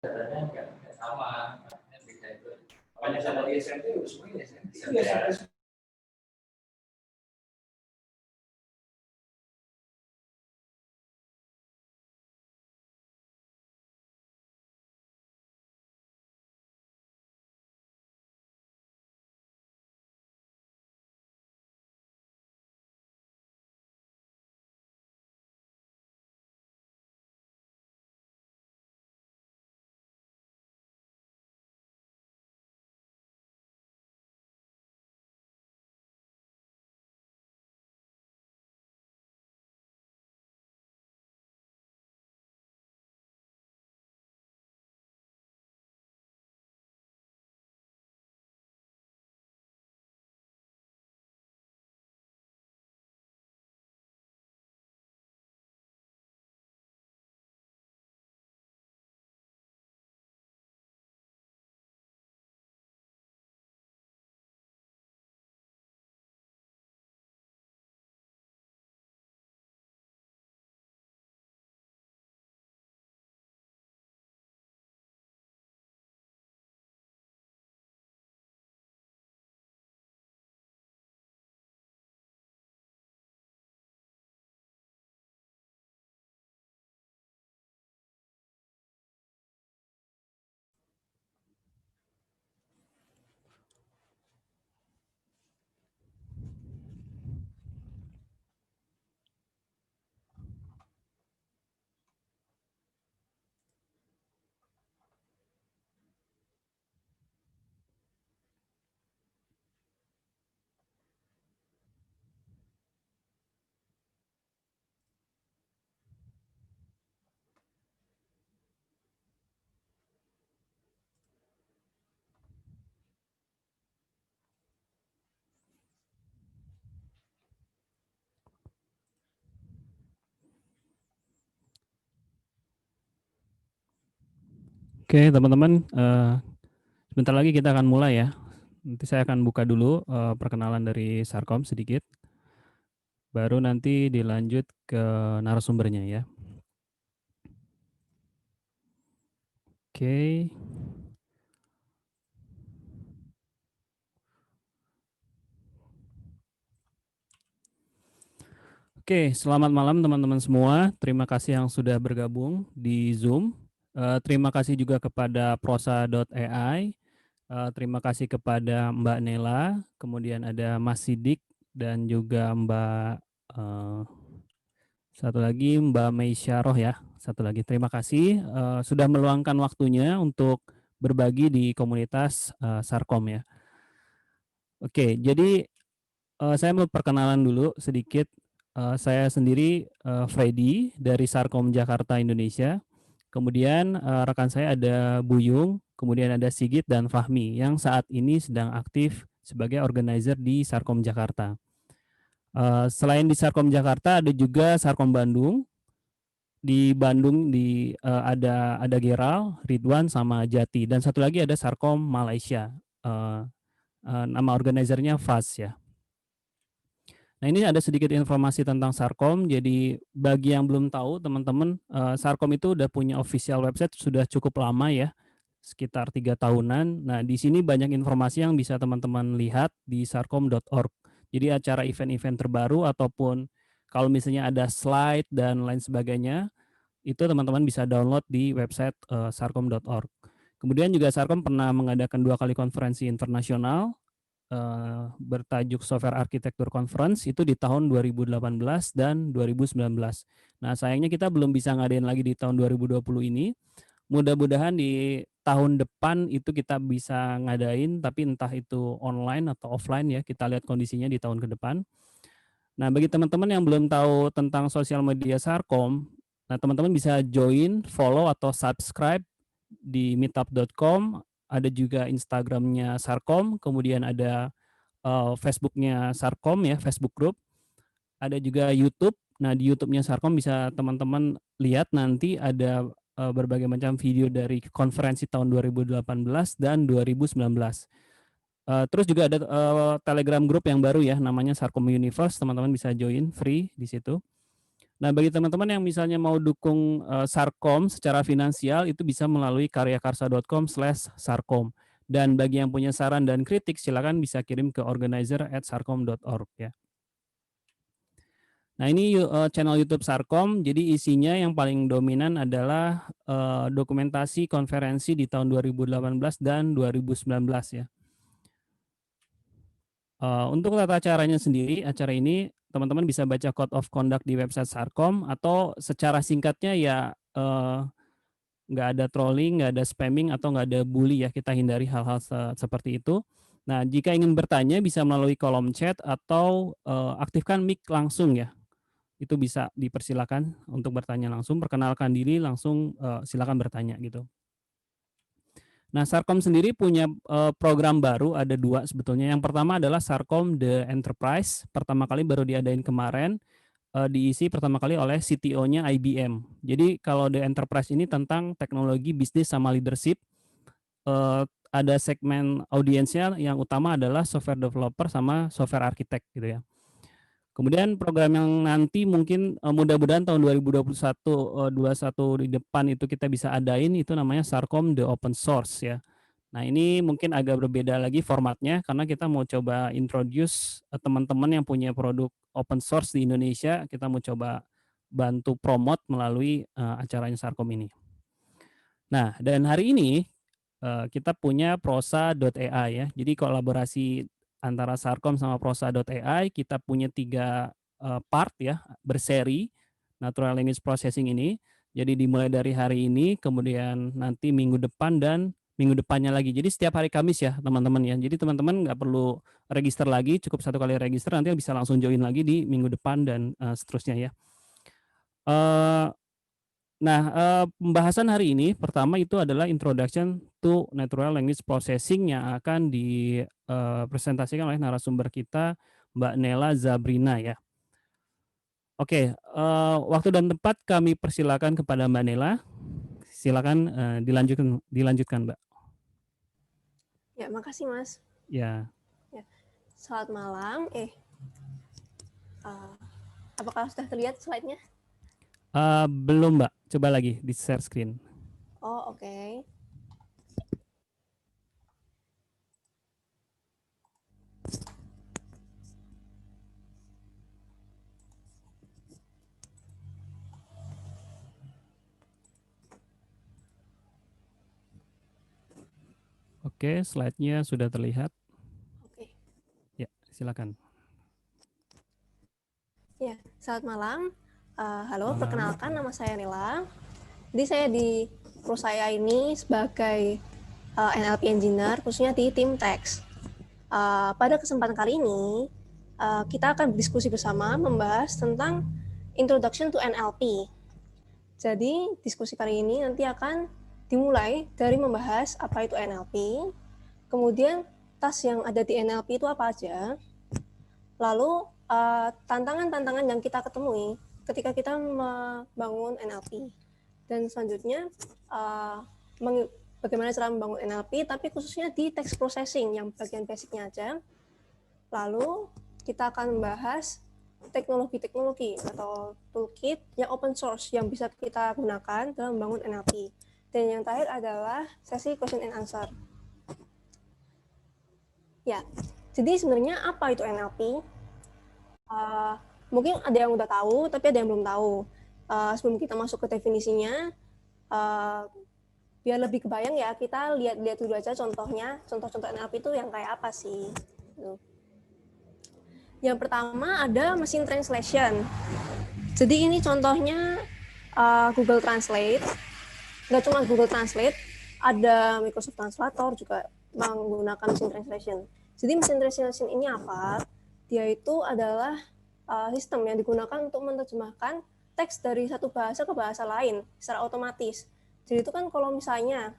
Katanya nggak sama, beda itu. Makanya sama di SMP udah semuanya SMP. Oke, teman-teman, sebentar lagi kita akan mulai ya. Nanti saya akan buka dulu perkenalan dari Sarkom sedikit, baru nanti dilanjut ke narasumbernya ya. Oke. Oke, selamat malam teman-teman semua. Terima kasih yang sudah bergabung di Zoom. Terima kasih juga kepada prosa.ai. Terima kasih kepada Mbak Nela, kemudian ada Mas Sidik dan juga Mbak satu lagi Mbak Meisyaroh ya. Satu lagi terima kasih sudah meluangkan waktunya untuk berbagi di komunitas Sarkom ya. Oke, jadi saya mau perkenalan dulu sedikit. Saya sendiri Freddy dari Sarkom Jakarta Indonesia. Kemudian rekan saya ada Buyung, kemudian ada Sigit dan Fahmi yang saat ini sedang aktif sebagai organizer di Sarkom Jakarta. Selain di Sarkom Jakarta ada juga Sarkom Bandung. Di Bandung ada Geral, Ridwan sama Jati dan satu lagi ada Sarkom Malaysia. Nama organizernya FAS ya. Nah, ini ada sedikit informasi tentang Sarkom. Jadi bagi yang belum tahu, teman-teman, Sarkom itu udah punya official website sudah cukup lama ya, sekitar 3 tahunan. Nah, di sini banyak informasi yang bisa teman-teman lihat di sarkom.org. Jadi acara event-event terbaru ataupun kalau misalnya ada slide dan lain sebagainya, itu teman-teman bisa download di website sarkom.org. Kemudian juga Sarkom pernah mengadakan 2 kali konferensi internasional bertajuk Software Architecture Conference itu di tahun 2018 dan 2019. Nah, sayangnya kita belum bisa ngadain lagi di tahun 2020 ini. Mudah-mudahan di tahun depan itu kita bisa ngadain, tapi entah itu online atau offline ya, kita lihat kondisinya di tahun ke depan. Nah, bagi teman-teman yang belum tahu tentang sosial media Sarkom, nah teman-teman bisa join, follow, atau subscribe di meetup.com, ada juga Instagramnya Sarkom, kemudian ada Facebooknya Sarkom ya, Facebook Group, ada juga YouTube. Nah, di YouTube-nya Sarkom bisa teman-teman lihat nanti ada berbagai macam video dari konferensi tahun 2018 dan 2019. Terus juga ada Telegram group yang baru ya, namanya Sarkom Universe, teman-teman bisa join free di situ. Nah, bagi teman-teman yang misalnya mau dukung Sarkom secara finansial itu bisa melalui karyakarsa.com/sarkom. Dan bagi yang punya saran dan kritik silakan bisa kirim ke organizer@sarkom.org ya. Nah, ini channel YouTube Sarkom, jadi isinya yang paling dominan adalah dokumentasi konferensi di tahun 2018 dan 2019 ya. Untuk tata caranya sendiri, acara ini teman-teman bisa baca Code of Conduct di website Sarkom atau secara singkatnya ya nggak ada trolling, nggak ada spamming, atau nggak ada bully ya, kita hindari hal-hal seperti itu. Nah, jika ingin bertanya bisa melalui kolom chat atau aktifkan mic langsung ya. Itu bisa dipersilakan untuk bertanya langsung, perkenalkan diri langsung silakan bertanya gitu. Nah, Sarkom sendiri punya program baru, ada 2 sebetulnya. Yang pertama adalah Sarkom The Enterprise, pertama kali baru diadain kemarin, diisi pertama kali oleh CTO-nya IBM. Jadi kalau The Enterprise ini tentang teknologi, bisnis, sama leadership. Ada segmen audiensnya yang utama adalah software developer sama software architect gitu ya. Kemudian program yang nanti mungkin mudah-mudahan tahun 2021 di depan itu kita bisa adain itu namanya Sarkom The Open Source ya. Nah, ini mungkin agak berbeda lagi formatnya karena kita mau coba introduce teman-teman yang punya produk open source di Indonesia, kita mau coba bantu promote melalui acaranya Sarkom ini. Nah, dan hari ini kita punya prosa.ai ya. Jadi kolaborasi antara Sarkom sama prosa.ai, kita punya 3 part ya, berseri natural language processing ini. Jadi dimulai dari hari ini, kemudian nanti minggu depan dan minggu depannya lagi. Jadi setiap hari Kamis ya teman-teman ya. Jadi teman-teman nggak perlu register lagi, cukup 1 kali register, nanti bisa langsung join lagi di minggu depan dan seterusnya ya. Nah, pembahasan hari ini pertama itu adalah Introduction to Natural Language Processing yang akan dipresentasikan oleh narasumber kita Mbak Nela Zabrina ya. Oke, waktu dan tempat kami persilakan kepada Mbak Nela. Silakan dilanjutkan Mbak. Ya, makasih Mas. Ya. Ya. Selamat malam. Apakah sudah terlihat slide-nya? Belum Mbak, coba lagi di share screen. Oh, oke. Oke, slide-nya sudah terlihat. Oke. Ya, silakan. Ya, selamat malam. Halo, Malam. perkenalkan nama saya Nela. Jadi saya di perusahaan saya ini sebagai NLP Engineer, khususnya di tim Text. Pada kesempatan kali ini, kita akan berdiskusi bersama membahas tentang Introduction to NLP. Jadi, diskusi kali ini nanti akan dimulai dari membahas apa itu NLP, kemudian task yang ada di NLP itu apa aja, lalu tantangan-tantangan yang kita ketemui ketika kita membangun NLP, dan selanjutnya bagaimana cara membangun NLP, tapi khususnya di text processing yang bagian basicnya aja. Lalu kita akan membahas teknologi-teknologi atau toolkit yang open source yang bisa kita gunakan dalam membangun NLP. Dan yang terakhir adalah sesi question and answer. Ya, jadi sebenarnya apa itu NLP? Mungkin ada yang udah tahu, tapi ada yang belum tahu. Sebelum kita masuk ke definisinya, biar lebih kebayang ya, kita lihat dulu aja contohnya, contoh-contoh NLP itu yang kayak apa sih. Yang pertama ada machine translation. Jadi ini contohnya Google Translate. Nggak cuma Google Translate, ada Microsoft Translator juga menggunakan machine translation. Jadi machine translation ini apa? Dia itu adalah sistem yang digunakan untuk menerjemahkan teks dari satu bahasa ke bahasa lain secara otomatis. Jadi itu kan kalau misalnya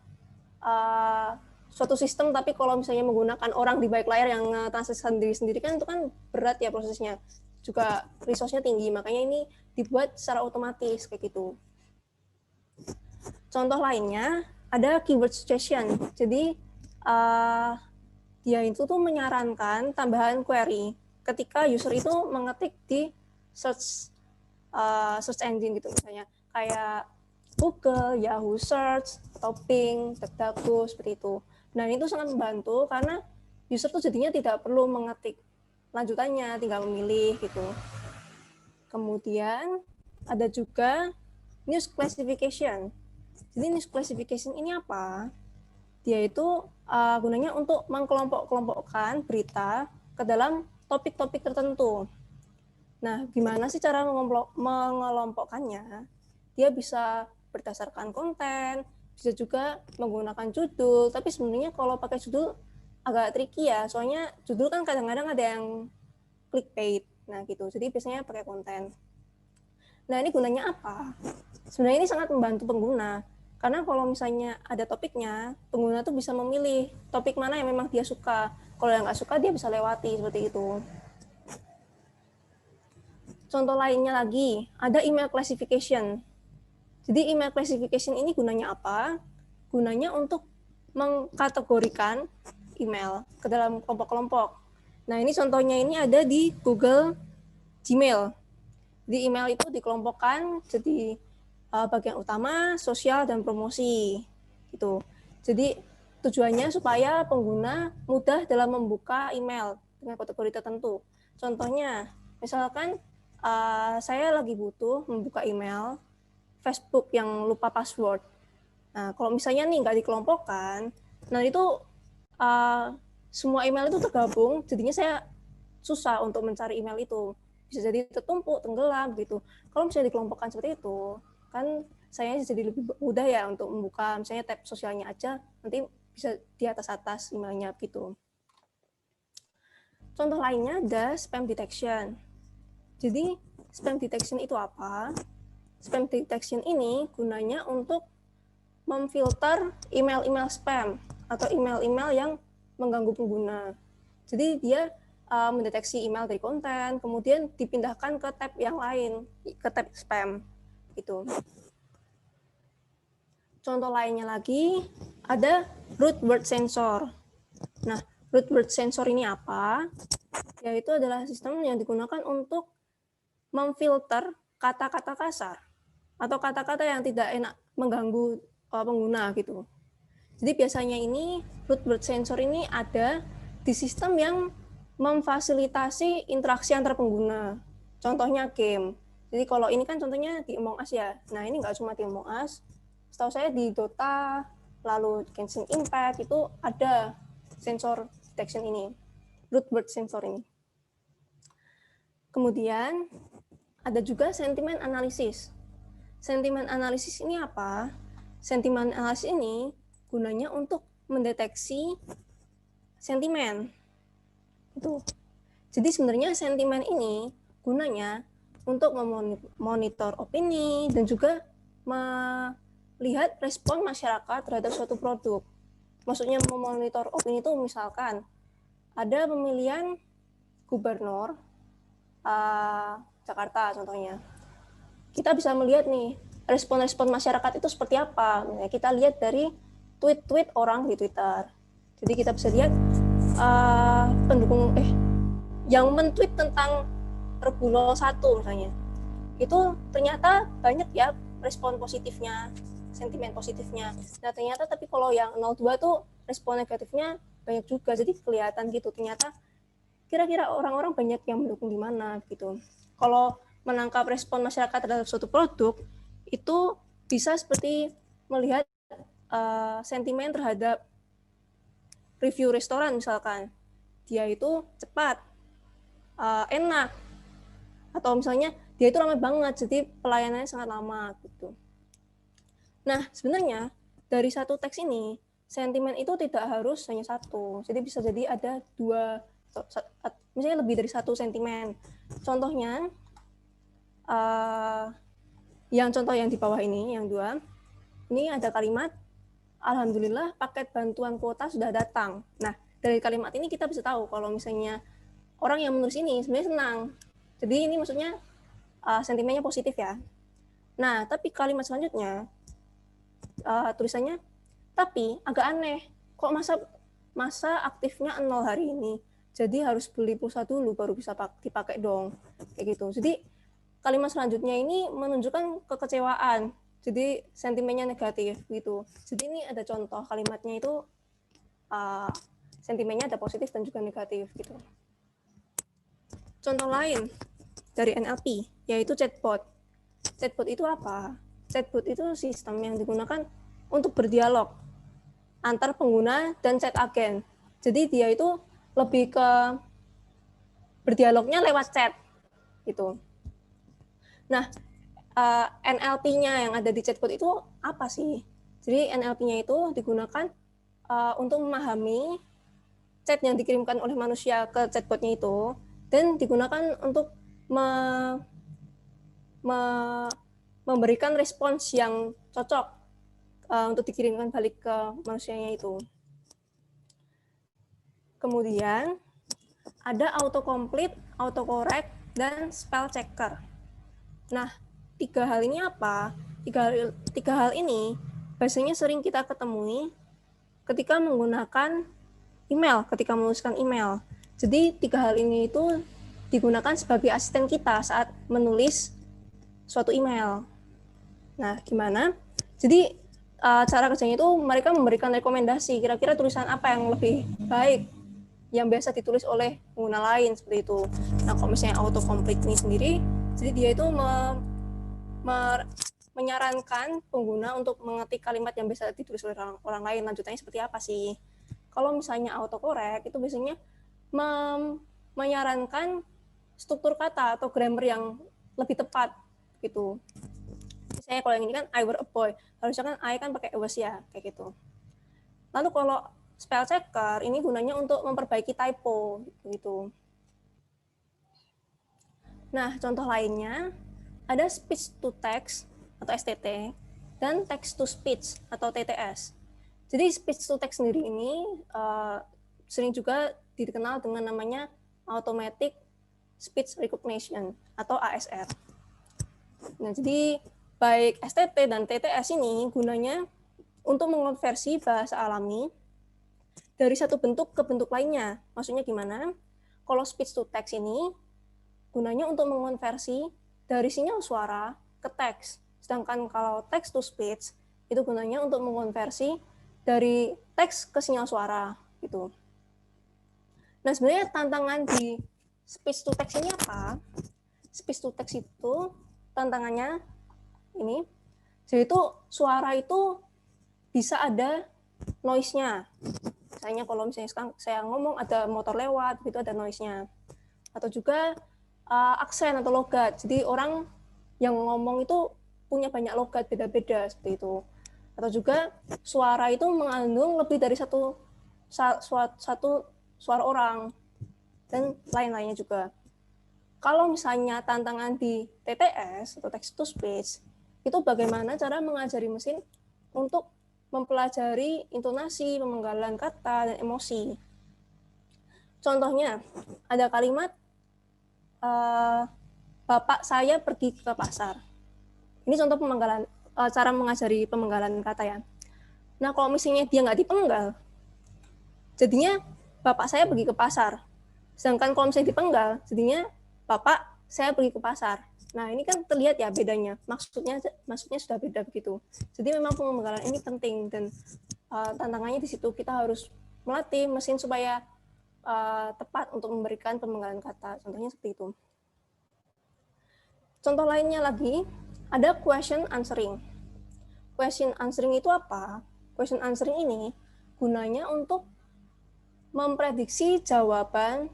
suatu sistem, tapi kalau misalnya menggunakan orang di balik layar yang translate sendiri kan itu kan berat ya prosesnya, juga resource-nya tinggi, makanya ini dibuat secara otomatis kayak gitu. Contoh lainnya ada keyword suggestion. Jadi dia itu tuh menyarankan tambahan query ketika user itu mengetik di search search engine gitu, misalnya kayak Google, Yahoo Search, atau Bing, DuckDuckGo, seperti itu. Nah, itu sangat membantu karena user tuh jadinya tidak perlu mengetik lanjutannya, tinggal memilih gitu. Kemudian ada juga news classification. Jadi news classification ini apa? Dia itu gunanya untuk mengkelompok-kelompokkan berita ke dalam topik-topik tertentu. Nah, gimana sih cara mengelompokkannya? Dia bisa berdasarkan konten, bisa juga menggunakan judul, tapi sebenarnya kalau pakai judul agak tricky ya, soalnya judul kan kadang-kadang ada yang clickbait, nah gitu, jadi biasanya pakai konten. Nah, ini gunanya apa? Sebenarnya ini sangat membantu pengguna, karena kalau misalnya ada topiknya, pengguna tuh bisa memilih topik mana yang memang dia suka. Kalau yang nggak suka, dia bisa lewati, seperti itu. Contoh lainnya lagi, ada email classification. Jadi email classification ini gunanya apa? Gunanya untuk mengkategorikan email ke dalam kelompok-kelompok. Nah, ini contohnya ini ada di Google Gmail. Di email itu dikelompokkan jadi bagian utama, sosial, dan promosi. Gitu. Jadi tujuannya supaya pengguna mudah dalam membuka email dengan kategori tertentu. Contohnya, misalkan saya lagi butuh membuka email Facebook yang lupa password. Nah, kalau misalnya nih nggak dikelompokkan, nah itu semua email itu tergabung, jadinya saya susah untuk mencari email itu. Bisa jadi tertumpuk, tenggelam gitu. Kalau misalnya dikelompokkan seperti itu, kan saya jadi lebih mudah ya untuk membuka, misalnya tab sosialnya aja, nanti bisa di atas-atas emailnya gitu. Contoh lainnya ada spam detection. Jadi spam detection itu apa? Spam detection ini gunanya untuk memfilter email-email spam atau email-email yang mengganggu pengguna. Jadi dia mendeteksi email dari konten, kemudian dipindahkan ke tab yang lain, ke tab spam. Itu. Contoh lainnya lagi ada root word sensor. Nah, root word sensor ini apa? Yaitu adalah sistem yang digunakan untuk memfilter kata-kata kasar atau kata-kata yang tidak enak mengganggu pengguna gitu. Jadi biasanya ini root word sensor ini ada di sistem yang memfasilitasi interaksi antar pengguna. Contohnya game. Jadi kalau ini kan contohnya di Among Us ya. Nah, ini nggak cuma di Among Us. Setahu saya di Dota, lalu Genshin Impact itu ada sensor detection ini, root word sensor ini. Kemudian ada juga sentiment analysis. Sentiment analysis ini apa? Sentiment analysis ini gunanya untuk mendeteksi sentimen. Itu. Jadi sebenarnya sentimen ini gunanya untuk memonitor opini dan juga melihat respon masyarakat terhadap suatu produk. Maksudnya memonitor opini itu misalkan ada pemilihan gubernur Jakarta contohnya. Kita bisa melihat nih respon-respon masyarakat itu seperti apa. Nah, kita lihat dari tweet-tweet orang di Twitter. Jadi kita bisa lihat pendukung yang men-tweet tentang Rebulo 1 misalnya. Itu ternyata banyak ya respon positifnya, sentimen positifnya. Nah, ternyata tapi kalau yang 02 tuh respon negatifnya banyak juga. Jadi kelihatan gitu ternyata kira-kira orang-orang banyak yang mendukung di mana gitu. Kalau menangkap respon masyarakat terhadap suatu produk itu bisa seperti melihat sentimen terhadap review restoran misalkan, dia itu cepat, enak, atau misalnya dia itu ramai banget, jadi pelayanannya sangat lama gitu. Nah, sebenarnya dari satu teks ini sentimen itu tidak harus hanya satu, jadi bisa jadi ada dua, misalnya lebih dari satu sentimen. Contohnya yang contoh yang di bawah ini, yang 2, ini ada kalimat, Alhamdulillah paket bantuan kuota sudah datang. Nah, dari kalimat ini kita bisa tahu kalau misalnya orang yang menulis ini sebenarnya senang. Jadi ini maksudnya sentimennya positif ya. Nah, tapi kalimat selanjutnya, tulisannya, tapi agak aneh, kok masa aktifnya 0 hari ini, jadi harus beli pulsa dulu baru bisa dipakai dong, kayak gitu. Jadi kalimat selanjutnya ini menunjukkan kekecewaan. Jadi sentimennya negatif gitu. Jadi ini ada contoh kalimatnya itu sentimennya ada positif dan juga negatif gitu. Contoh lain dari NLP yaitu chatbot. Chatbot itu apa? Chatbot itu sistem yang digunakan untuk berdialog antar pengguna dan chat agen. Jadi dia itu lebih ke berdialognya lewat chat gitu. Nah, NLP-nya yang ada di chatbot itu apa sih? Jadi NLP-nya itu digunakan untuk memahami chat yang dikirimkan oleh manusia ke chatbotnya itu dan digunakan untuk memberikan respons yang cocok untuk dikirimkan balik ke manusianya itu. Kemudian ada autocomplete, autocorrect, dan spell checker. Nah, tiga hal ini apa? Tiga hal ini biasanya sering kita ketemui ketika menggunakan email, ketika menuliskan email. Jadi tiga hal ini itu digunakan sebagai asisten kita saat menulis suatu email. Nah, gimana? Jadi cara kerjanya itu mereka memberikan rekomendasi kira-kira tulisan apa yang lebih baik yang biasa ditulis oleh pengguna lain seperti itu. Nah, kalau misalnya autocomplete ini sendiri, jadi dia itu menyarankan pengguna untuk mengetik kalimat yang biasa ditulis oleh orang lain, lanjutannya seperti apa sih. Kalau misalnya autocorrect itu biasanya menyarankan struktur kata atau grammar yang lebih tepat gitu. Misalnya kalau yang ini kan I were a boy, harusnya kan I kan pakai was ya, kayak gitu. Lalu kalau spell checker ini gunanya untuk memperbaiki typo gitu. Nah, contoh lainnya ada speech to text atau STT dan text to speech atau TTS. Jadi speech to text sendiri ini sering juga dikenal dengan namanya automatic speech recognition atau ASR. Nah, jadi baik STT dan TTS ini gunanya untuk mengonversi bahasa alami dari satu bentuk ke bentuk lainnya. Maksudnya gimana? Kalau speech to text ini gunanya untuk mengonversi dari sinyal suara ke teks. Sedangkan kalau text to speech itu gunanya untuk mengonversi dari teks ke sinyal suara gitu. Nah, sebenarnya tantangan di speech to text ini apa? Speech to text itu tantangannya ini, jadi itu suara itu bisa ada noise-nya. Misalnya kalau misalnya sekarang saya ngomong ada motor lewat, itu ada noise-nya. Atau juga aksen atau logat. Jadi orang yang ngomong itu punya banyak logat beda-beda seperti itu. Atau juga suara itu mengandung lebih dari satu suara orang dan lain-lainnya juga. Kalau misalnya tantangan di TTS atau text to speech itu bagaimana cara mengajari mesin untuk mempelajari intonasi, pemenggalan kata, dan emosi. Contohnya, ada kalimat, Bapak saya pergi ke pasar. Ini contoh pemenggalan, cara mengajari pemenggalan kata ya. Nah, kalau misalnya dia nggak dipenggal, jadinya Bapak saya pergi ke pasar. Sedangkan kalau misalnya dipenggal, jadinya Bapak saya pergi ke pasar. Nah, ini kan terlihat ya bedanya. Maksudnya sudah beda begitu. Jadi memang pemenggalan ini penting dan tantangannya di situ kita harus melatih mesin supaya tepat untuk memberikan pemenggalan kata. Contohnya seperti itu. Contoh lainnya lagi ada question answering. Question answering itu apa? Question answering ini gunanya untuk memprediksi jawaban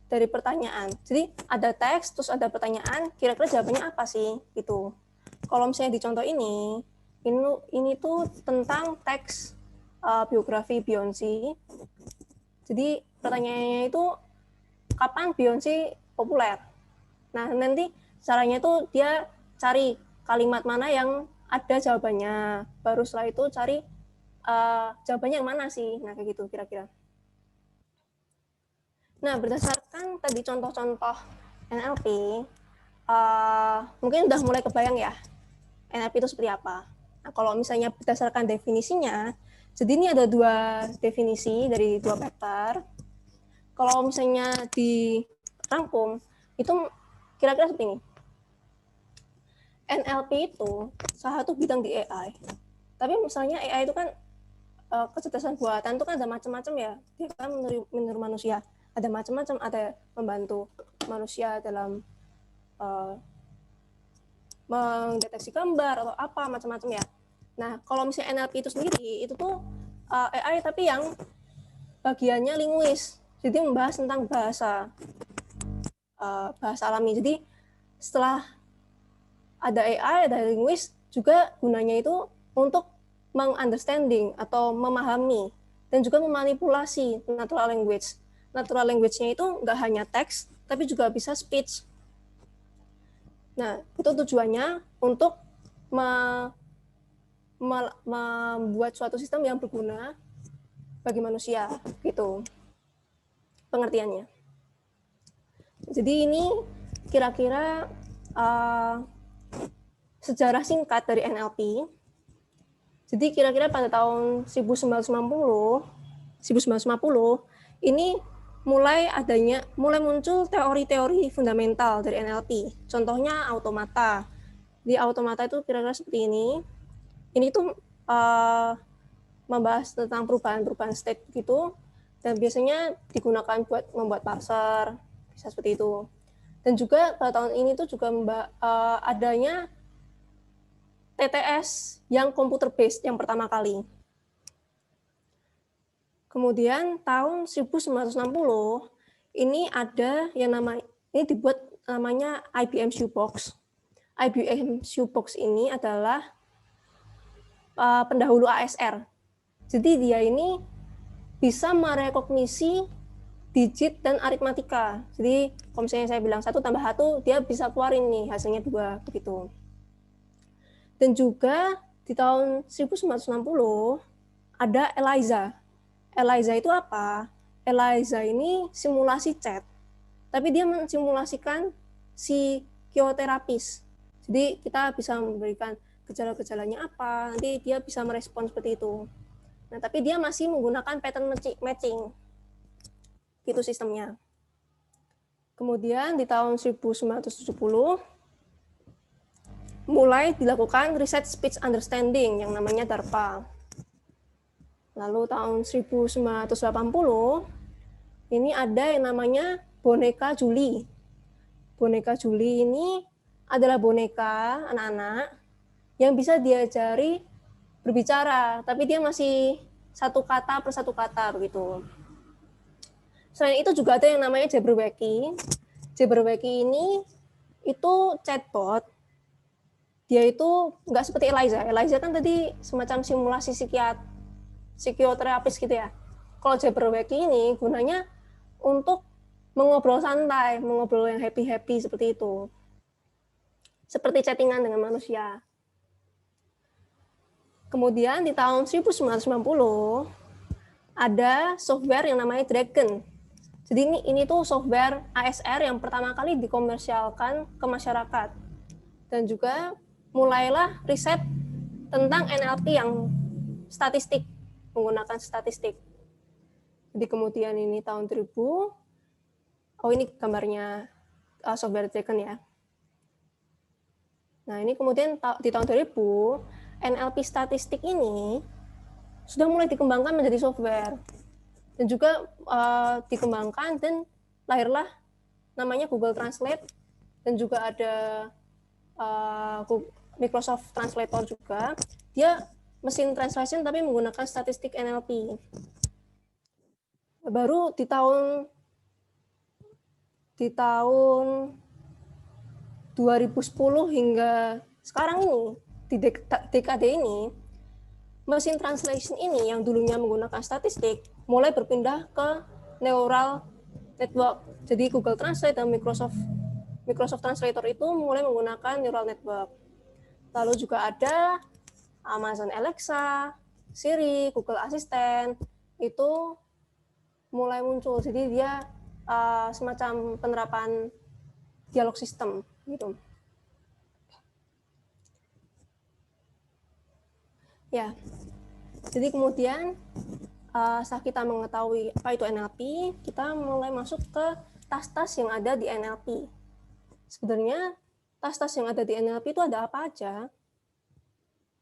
dari pertanyaan. Jadi ada teks, terus ada pertanyaan, kira-kira jawabannya apa sih? Gitu. Kalau misalnya di contoh ini tuh tentang teks biografi Beyonce. Jadi pertanyaannya itu, kapan Beyonce populer? Nah, nanti caranya itu dia cari kalimat mana yang ada jawabannya. Baru setelah itu cari jawabannya yang mana sih? Nah, kayak gitu kira-kira. Nah, berdasarkan tadi contoh-contoh NLP, mungkin udah mulai kebayang ya, NLP itu seperti apa. Nah, kalau misalnya berdasarkan definisinya, jadi ini ada 2 definisi dari 2 paper. Kalau misalnya dirangkum, itu kira-kira seperti ini. NLP itu salah satu bidang di AI. Tapi misalnya AI itu kan kecerdasan buatan itu kan ada macam-macam ya. Dia kan meniru manusia. Ada macam-macam, ada membantu manusia dalam mendeteksi gambar atau apa macam-macam ya. Nah, kalau misalnya NLP itu sendiri itu tuh AI tapi yang bagiannya linguis. Jadi membahas tentang bahasa alami. Jadi setelah ada AI, ada linguis, juga gunanya itu untuk mengunderstanding atau memahami dan juga memanipulasi natural language. Natural language-nya itu nggak hanya teks, tapi juga bisa speech. Nah, itu tujuannya untuk membuat suatu sistem yang berguna bagi manusia, gitu pengertiannya. Jadi ini kira-kira sejarah singkat dari NLP. Jadi kira-kira pada tahun 1950 ini mulai muncul teori-teori fundamental dari NLP. Contohnya automata. Di automata itu kira-kira seperti ini. Ini tuh membahas tentang perubahan state gitu, dan biasanya digunakan buat membuat parser, bisa seperti itu. Dan juga pada tahun ini tuh juga adanya TTS yang computer based yang pertama kali. Kemudian tahun 1960 ini ada yang ini dibuat namanya IBM Shoebox. IBM Shoebox ini adalah pendahulu ASR. Jadi dia ini bisa merekognisi digit dan aritmatika. Jadi kalau misalnya saya bilang 1 tambah 1, dia bisa keluarin nih hasilnya 2, begitu. Dan juga di tahun 1960 ada ELIZA. ELIZA itu apa? ELIZA ini simulasi chat, tapi dia mensimulasikan psikoterapis. Jadi kita bisa memberikan gejala-gejalanya apa, nanti dia bisa merespon seperti itu. Nah, tapi dia masih menggunakan pattern matching. Gitu sistemnya. Kemudian di tahun 1970 mulai dilakukan riset speech understanding yang namanya DARPA. Lalu tahun 1980 ini ada yang namanya boneka Julie. Boneka Julie ini adalah boneka anak-anak yang bisa diajari berbicara, tapi dia masih satu kata per satu kata begitu. Selain itu juga ada yang namanya Jabberwocky. Jabberwocky ini itu chatbot. Dia itu nggak seperti ELIZA. ELIZA kan tadi semacam simulasi psikoterapis gitu ya. Kalau Jabberwocky ini gunanya untuk mengobrol santai, mengobrol yang happy-happy seperti itu. Seperti chattingan dengan manusia. Kemudian di tahun 1990 ada software yang namanya Dragon. Jadi ini tuh software ASR yang pertama kali dikomersialkan ke masyarakat. Dan juga mulailah riset tentang NLP yang statistik, menggunakan statistik. Jadi kemudian ini tahun 2000, ini gambarnya software Dragon ya. Nah ini kemudian di tahun 2000, NLP statistik ini sudah mulai dikembangkan menjadi software. Dan juga dikembangkan dan lahirlah namanya Google Translate, dan juga ada Microsoft Translator juga. Dia mesin translation tapi menggunakan statistik NLP. Baru di tahun 2010 hingga sekarang ini, di dekade ini, mesin translation ini yang dulunya menggunakan statistik mulai berpindah ke neural network. Jadi Google Translate dan Microsoft Translator itu mulai menggunakan neural network. Lalu juga ada Amazon Alexa, Siri, Google Assistant, itu mulai muncul. Jadi dia semacam penerapan dialog sistem gitu. Ya, jadi kemudian setelah kita mengetahui apa itu NLP, kita mulai masuk ke tas-tas yang ada di NLP. Sebenarnya tas-tas yang ada di NLP itu ada apa aja.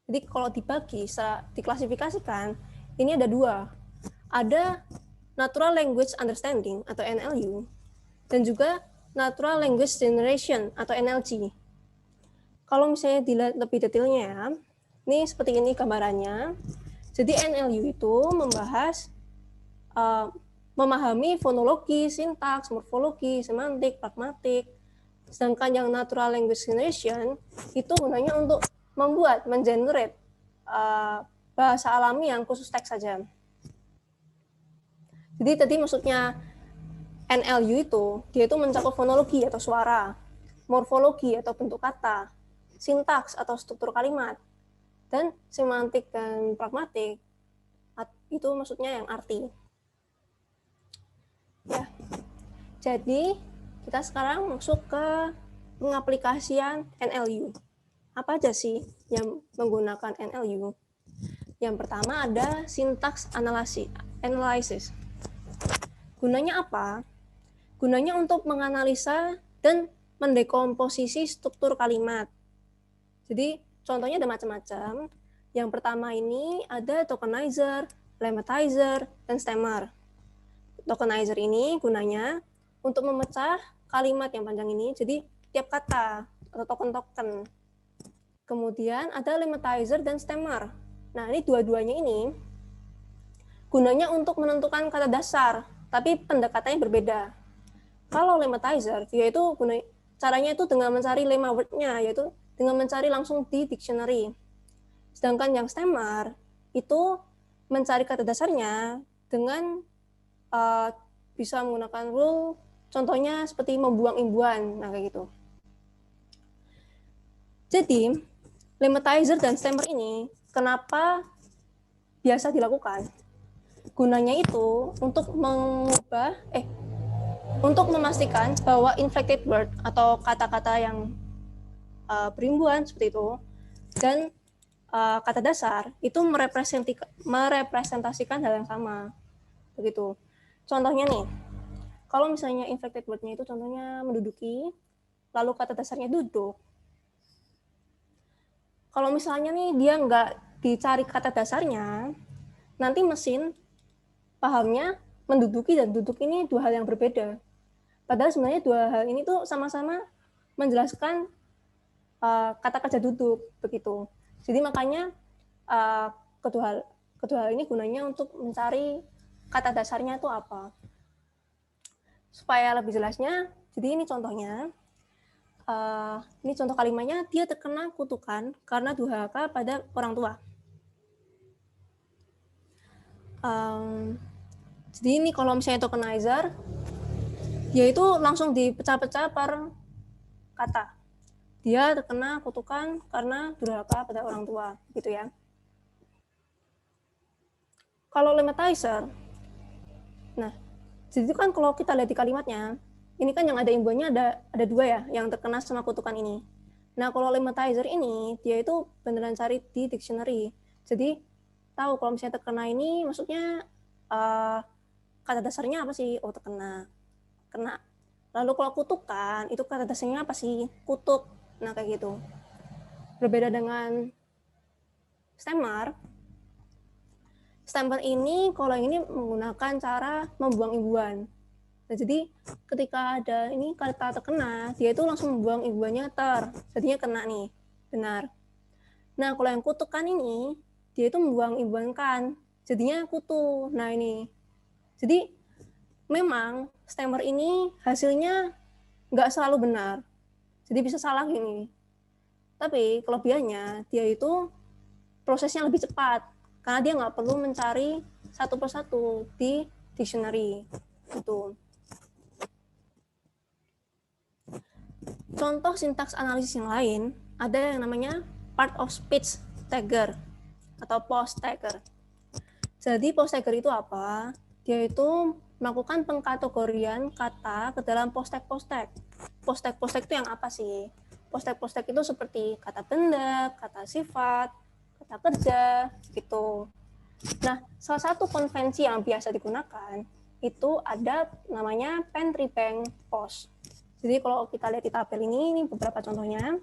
Jadi kalau dibagi, diklasifikasikan, ini ada 2. Ada Natural Language Understanding atau NLU, dan juga Natural Language Generation atau NLG. Kalau misalnya dilihat lebih detailnya ya, ini seperti ini gambarannya. Jadi NLU itu membahas memahami fonologi, sintaks, morfologi, semantik, pragmatik. Sedangkan yang natural language generation itu gunanya untuk membuat, mengenerate bahasa alami yang khusus teks saja. Jadi tadi maksudnya NLU itu, dia itu mencakup fonologi atau suara, morfologi atau bentuk kata, sintaks atau struktur kalimat, dan semantik dan pragmatik itu maksudnya yang arti. Ya. Jadi kita sekarang masuk ke pengaplikasian NLU. Apa aja sih yang menggunakan NLU? Yang pertama ada syntax analysis. Gunanya apa? Gunanya untuk menganalisa dan mendekomposisi struktur kalimat. Jadi contohnya ada macam-macam. Yang pertama ini ada tokenizer, lemmatizer, dan stemmer. Tokenizer ini gunanya untuk memecah kalimat yang panjang ini jadi tiap kata atau token-token. Kemudian ada lemmatizer dan stemmer. Nah, ini dua-duanya ini gunanya untuk menentukan kata dasar, tapi pendekatannya berbeda. Kalau lemmatizer, yaitu caranya itu dengan mencari lemma word-nya, yaitu dengan mencari langsung di dictionary. Sedangkan yang stemmer itu mencari kata dasarnya dengan bisa menggunakan rule, contohnya seperti membuang imbuhan, nah kayak gitu. Jadi, lemmatizer dan stemmer ini kenapa biasa dilakukan? Gunanya itu untuk untuk memastikan bahwa inflected word atau kata-kata yang berimbuhan seperti itu dan kata dasar itu merepresentasikan hal yang sama, begitu. Contohnya nih, kalau misalnya inflected word-nya itu contohnya menduduki, lalu kata dasarnya duduk. Kalau misalnya nih dia nggak dicari kata dasarnya, nanti mesin pahamnya menduduki dan duduk ini dua hal yang berbeda. Padahal sebenarnya dua hal ini tuh sama-sama menjelaskan kata kerja duduk, begitu. Jadi makanya kedua hal ini gunanya untuk mencari kata dasarnya itu apa. Supaya lebih jelasnya, jadi ini contohnya. Ini contoh kalimatnya, dia terkena kutukan karena durhaka pada orang tua. Jadi ini kalau misalnya tokenizer, dia itu langsung dipecah-pecah per kata. Dia terkena kutukan karena durhaka pada orang tua, gitu ya. Kalau lemmatizer, nah, jadi kan kalau kita lihat di kalimatnya, ini kan yang ada imbuhannya ada dua ya, yang terkena sama kutukan ini. Nah, kalau lemmatizer ini, dia itu beneran cari di dictionary. Jadi, tahu kalau misalnya terkena ini, maksudnya kata dasarnya apa sih? Oh, terkena. Kena. Lalu kalau kutukan, itu kata dasarnya apa sih? Kutuk. Nah, kayak gitu. Berbeda dengan stemmer. Stemmer ini, kalau yang ini menggunakan cara membuang imbuhan. Nah, jadi ketika ada ini kata terkena, dia itu langsung membuang imbuhannya jadinya kena nih, benar. Nah, kalau yang kutukan ini, dia itu membuang imbuhan kan, jadinya kutu. Nah, ini. Jadi, memang stemmer ini hasilnya nggak selalu benar. Jadi bisa salah ini. Tapi kelebihannya, dia itu prosesnya lebih cepat, karena dia nggak perlu mencari satu persatu di dictionary. Gitu. Contoh sintaks analisis yang lain, ada yang namanya part of speech tagger atau post tagger. Jadi post tagger itu apa? Dia itu melakukan pengkategorian kata ke dalam post tag. Post tag itu yang apa sih? Post tag itu seperti kata benda, kata sifat, kata kerja, gitu. Nah, salah satu konvensi yang biasa digunakan itu ada namanya Penry Bank post. Jadi kalau kita lihat di tabel ini beberapa contohnya.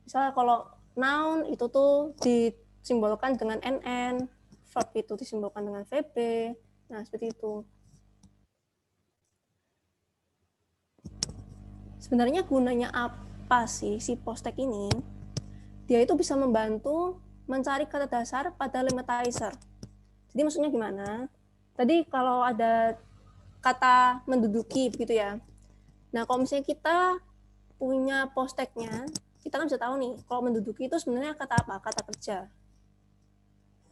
Misalnya kalau noun itu tuh disimbolkan dengan NN, verb itu disimbolkan dengan VB. Nah, seperti itu. Sebenarnya gunanya apa sih si POSTEK ini? Dia itu bisa membantu mencari kata dasar pada lematizer. Jadi maksudnya gimana? Tadi kalau ada kata menduduki begitu ya. Nah, kalau misalnya kita punya POSTEK-nya, kita kan bisa tahu nih, kalau menduduki itu sebenarnya kata apa? Kata kerja.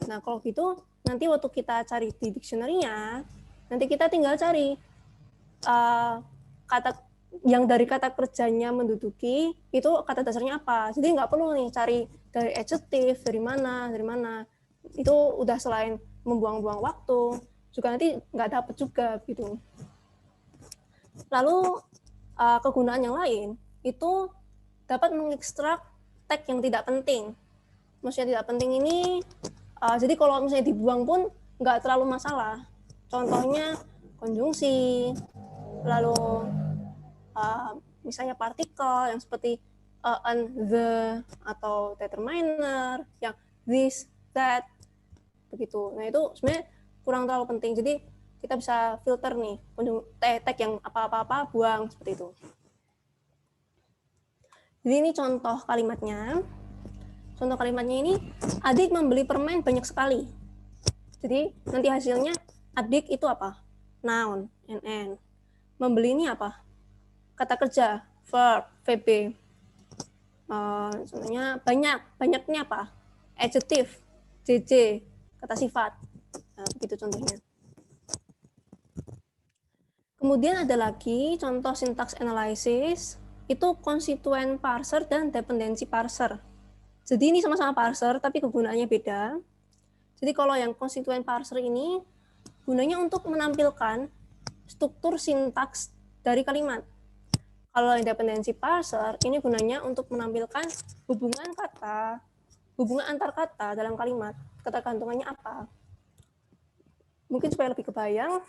Nah, kalau gitu, nanti waktu kita cari di dictionary-nya, nanti kita tinggal cari kata yang dari kata kerjanya menduduki, itu kata dasarnya apa. Jadi nggak perlu nih cari dari adjective, dari mana. Itu udah selain membuang-buang waktu, juga nanti nggak dapet juga gitu. Lalu kegunaan yang lain, itu dapat mengekstrak tag yang tidak penting. Maksudnya tidak penting ini, jadi kalau misalnya dibuang pun nggak terlalu masalah. Contohnya konjungsi, lalu misalnya partikel yang seperti an, the, atau determiner, yang this, that, begitu. Nah itu sebenarnya kurang terlalu penting. Jadi kita bisa filter nih, tag yang apa-apa buang, seperti itu. Jadi ini contoh kalimatnya. Contoh kalimatnya ini, adik membeli permen banyak sekali. Jadi nanti hasilnya adik itu apa? Noun, NN. Membeli ini apa? Kata kerja, verb, VB. Contohnya banyak, banyaknya apa? Adjective, JJ, kata sifat. Nah, begitu contohnya. Kemudian ada lagi contoh syntax analysis, itu constituent parser dan dependency parser. Jadi ini sama-sama parser, tapi kegunaannya beda. Jadi kalau yang constituent parser ini, gunanya untuk menampilkan struktur sintaks dari kalimat. Kalau yang dependency parser, ini gunanya untuk menampilkan hubungan kata, hubungan antar kata dalam kalimat, ketergantungannya apa. Mungkin supaya lebih kebayang,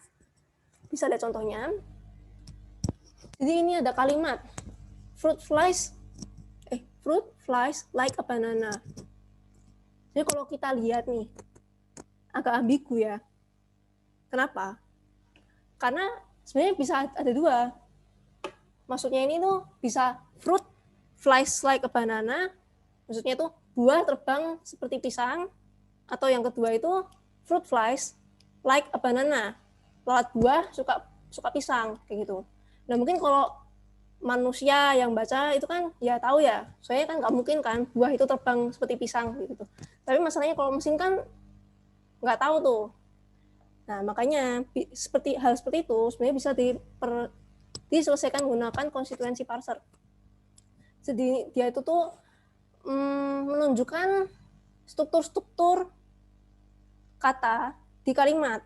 bisa lihat contohnya. Jadi ini ada kalimat, fruit flies like a banana. Jadi kalau kita lihat nih, agak ambigu ya. Kenapa? Karena sebenarnya bisa ada dua. Maksudnya ini tuh bisa fruit flies like a banana, maksudnya tuh buah terbang seperti pisang, atau yang kedua itu fruit flies like a banana, lalat buah suka pisang, kayak gitu. Nah mungkin kalau manusia yang baca itu kan ya tahu ya, soalnya kan nggak mungkin kan buah itu terbang seperti pisang gitu. Tapi masalahnya kalau mesin kan nggak tahu tuh. Nah makanya hal seperti itu sebenarnya bisa diselesaikan menggunakan konstituensi parser. Jadi dia itu tuh menunjukkan struktur-struktur kata di kalimat.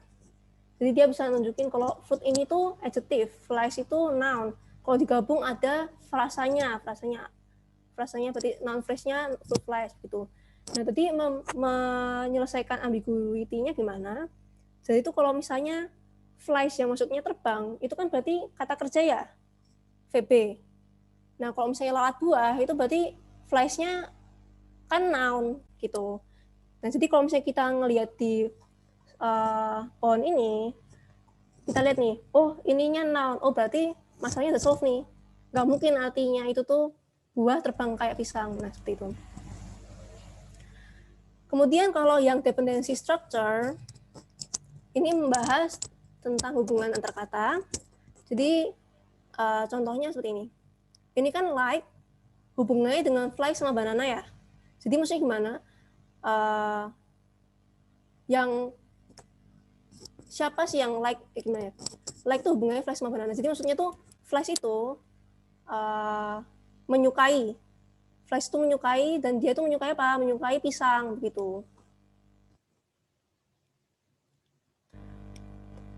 Jadi dia bisa nunjukin kalau fruit ini tuh adjective, flies itu noun. Kalau digabung ada frasanya berarti noun phrase-nya fruit flies gitu. Nah, tadi menyelesaikan ambiguity-nya gimana? Jadi itu kalau misalnya flies yang maksudnya terbang, itu kan berarti kata kerja ya, VB. Nah, kalau misalnya lalat buah, itu berarti flies-nya kan noun gitu. Nah, jadi kalau misalnya kita ngelihat di pohon ini, kita lihat nih, oh ininya noun, oh berarti masalahnya udah solve nih. Nggak mungkin artinya itu tuh buah terbang kayak pisang, nah seperti itu. Kemudian kalau yang dependency structure, ini membahas tentang hubungan antar kata. Jadi contohnya seperti ini. Ini kan like hubungannya dengan fly sama banana ya. Jadi maksudnya gimana? Yang siapa sih yang like gimana ya? Like tuh hubungannya flash sama banana. Jadi maksudnya tuh flash itu menyukai. Flash itu menyukai dan dia tuh menyukai apa? Menyukai pisang begitu.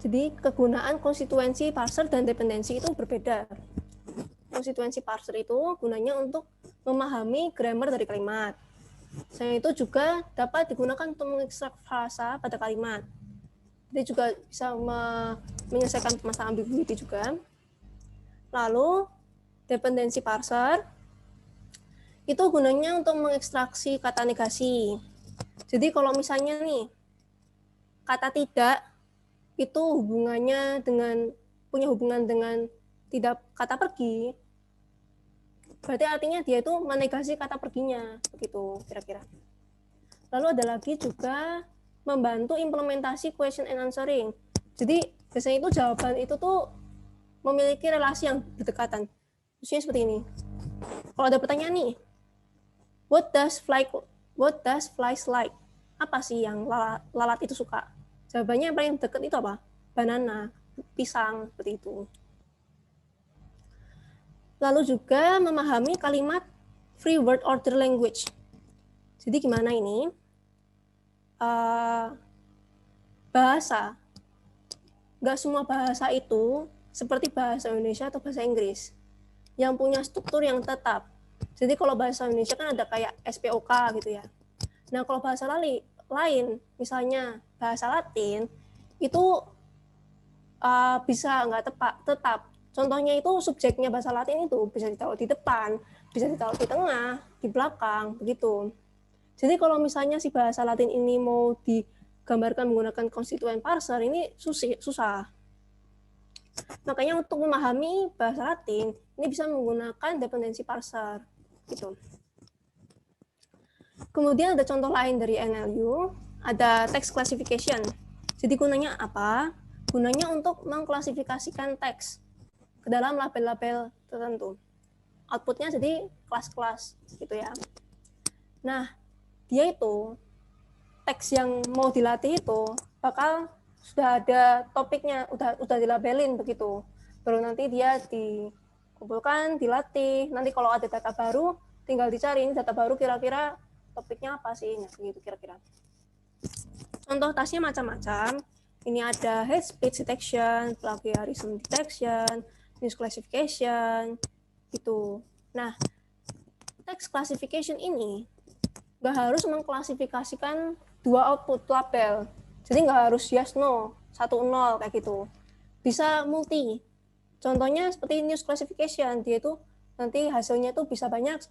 Jadi kegunaan konstituensi parser dan dependensi itu berbeda. Konstituensi parser itu gunanya untuk memahami grammar dari kalimat. Selain itu juga dapat digunakan untuk mengekstrak frasa pada kalimat. Dia juga bisa menyelesaikan masalah ambiguity juga. Lalu dependency parser itu gunanya untuk mengekstraksi kata negasi. Jadi kalau misalnya nih kata tidak itu punya hubungan dengan tidak kata pergi, berarti artinya dia itu menegasi kata perginya, begitu kira-kira. Lalu ada lagi juga membantu implementasi question and answering. Jadi biasanya itu jawaban itu tuh memiliki relasi yang berdekatan. Maksudnya seperti ini. Kalau ada pertanyaan nih, what does flies like? Apa sih yang lalat itu suka? Jawabannya yang paling dekat itu apa? Banana, pisang, seperti itu. Lalu juga memahami kalimat free word order language. Jadi gimana ini? Bahasa. Nggak semua bahasa itu seperti bahasa Indonesia atau bahasa Inggris yang punya struktur yang tetap. Jadi kalau bahasa Indonesia kan ada kayak SPOK gitu ya. Nah kalau bahasa lain, misalnya bahasa Latin, itu bisa nggak tetap. Contohnya itu subjeknya bahasa Latin itu bisa ditaruh di depan, bisa ditaruh di tengah, di belakang, begitu. Jadi kalau misalnya si bahasa Latin ini mau digambarkan menggunakan konstituen parser, ini susah. Makanya untuk memahami bahasa Latin, ini bisa menggunakan dependency parser. Gitu. Kemudian ada contoh lain dari NLU, ada text classification. Jadi gunanya apa? Gunanya untuk mengklasifikasikan teks ke dalam label-label tertentu. Outputnya jadi kelas-kelas gitu ya. Nah, dia itu teks yang mau dilatih itu bakal sudah ada topiknya, udah dilabelin begitu. Baru nanti dia dikumpulkan, dilatih. Nanti kalau ada data baru, tinggal dicari ini data baru kira-kira topiknya apa sih, nah, gitu kira-kira. Contoh tasnya macam-macam. Ini ada hate speech detection, plagiarism detection, news classification, gitu. Nah, text classification ini nggak harus mengklasifikasikan dua output label. Jadi nggak harus yes, no, 1, 0, kayak gitu. Bisa multi. Contohnya seperti news classification, dia itu nanti hasilnya itu bisa banyak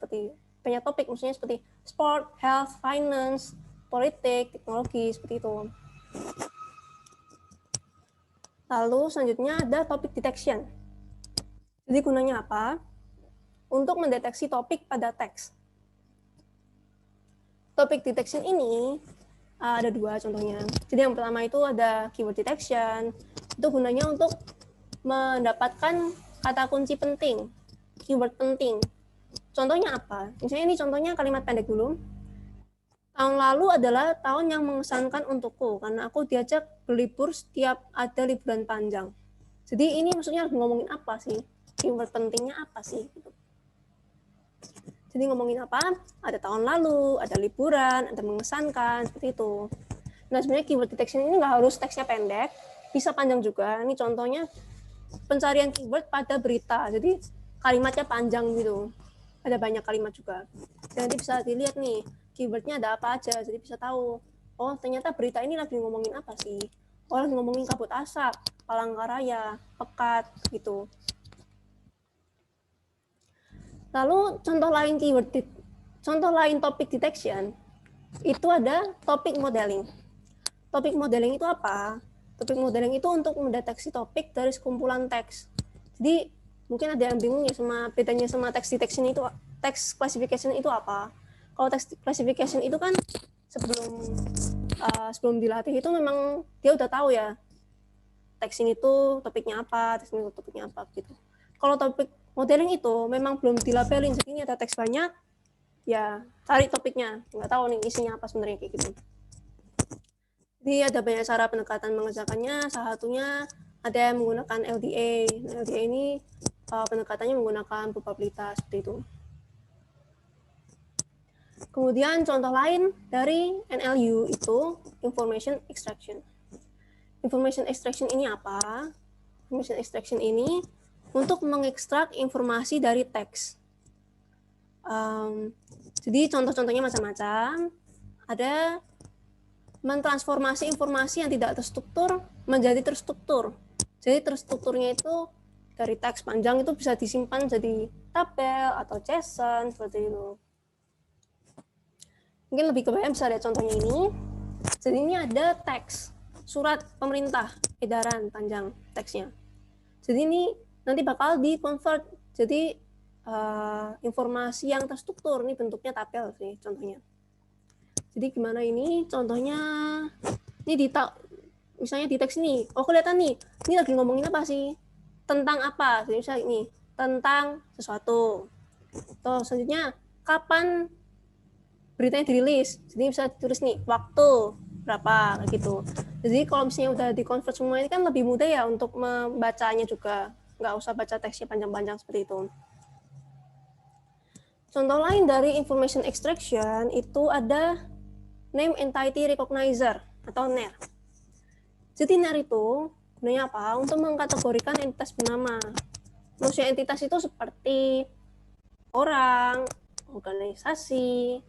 banyak topik, maksudnya seperti sport, health, finance, politik, teknologi, seperti itu. Lalu selanjutnya ada topic detection. Jadi gunanya apa? Untuk mendeteksi topik pada teks. Topic detection ini ada 2 contohnya. Jadi yang pertama itu ada keyword detection. Itu gunanya untuk mendapatkan kata kunci penting, keyword penting. Contohnya apa? Misalnya ini contohnya kalimat pendek dulu. Tahun lalu adalah tahun yang mengesankan untukku karena aku diajak berlibur setiap ada liburan panjang. Jadi ini maksudnya ngomongin apa sih? Keyword pentingnya apa sih? Jadi ngomongin apa? Ada tahun lalu, ada liburan, ada mengesankan, seperti itu. Nah sebenarnya keyword detection ini nggak harus teksnya pendek, bisa panjang juga. Ini contohnya pencarian keyword pada berita. Jadi kalimatnya panjang gitu. Ada banyak kalimat juga. Dan nanti bisa dilihat nih, keywordnya ada apa aja. Jadi bisa tahu, oh ternyata berita ini lagi ngomongin apa sih? Oh lagi ngomongin kabut asap, Palangkaraya, pekat, gitu. Lalu contoh lain topic detection, itu ada topic modeling. Topic modeling itu apa? Topic modeling itu untuk mendeteksi topik dari sekumpulan teks. Jadi mungkin ada yang bingung ya sama bedanya sama text detection itu, text classification itu apa? Kalau text classification itu kan sebelum dilatih itu memang dia udah tahu ya teks ini tuh topiknya apa, teks ini tuh topiknya apa gitu. Kalau topik modeling itu memang belum dilabelin, jadi ini ada teks banyak, ya cari topiknya, nggak tahu nih isinya apa sebenarnya kayak gitu. Jadi ada banyak cara pendekatan mengerjakannya, salah satunya ada yang menggunakan LDA. Nah, LDA ini pendekatannya menggunakan probabilitas seperti itu. Kemudian contoh lain dari NLU itu information extraction. Information extraction ini apa? Information extraction ini untuk mengekstrak informasi dari teks. Jadi contoh-contohnya macam-macam. Ada mentransformasi informasi yang tidak terstruktur menjadi terstruktur. Jadi terstrukturnya itu dari teks panjang itu bisa disimpan jadi tabel atau JSON seperti itu. Mungkin lebih kebayang bisa lihat contohnya ini. Jadi ini ada teks surat pemerintah edaran panjang teksnya. Jadi ini nanti bakal di-convert jadi informasi yang terstruktur. Ini bentuknya tabel sih contohnya. Jadi gimana ini contohnya? Ini misalnya di teks ini, oh kelihatan nih, ini lagi ngomongin apa sih? Tentang apa? Jadi misalnya ini, tentang sesuatu. Atau selanjutnya, kapan beritanya dirilis? Jadi bisa tulis nih, waktu berapa, gitu. Jadi kalau misalnya udah di-convert semua ini kan lebih mudah ya untuk membacanya juga. Nggak usah baca teksnya panjang-panjang seperti itu. Contoh lain dari information extraction itu ada Name Entity Recognizer atau NER. Jadi NER itu gunanya apa? Untuk mengkategorikan entitas bernama. Maksudnya entitas itu seperti orang, organisasi,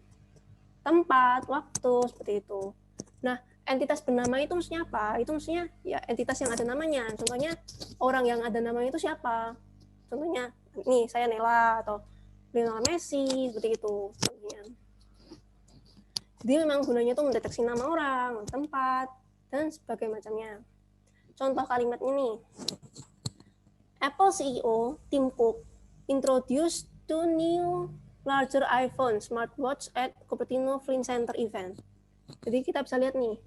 tempat, waktu, seperti itu. Nah, entitas bernama itu maksudnya apa? Itu maksudnya ya entitas yang ada namanya. Contohnya orang yang ada namanya itu siapa? Contohnya nih saya Nela atau Lionel Messi, seperti itu. Contohnya. Jadi memang gunanya itu mendeteksi nama orang, tempat, dan sebagainya macamnya. Contoh kalimat ini. Apple CEO Tim Cook introduced 2 new larger iPhone smartwatch at Cupertino Film Center event. Jadi kita bisa lihat nih,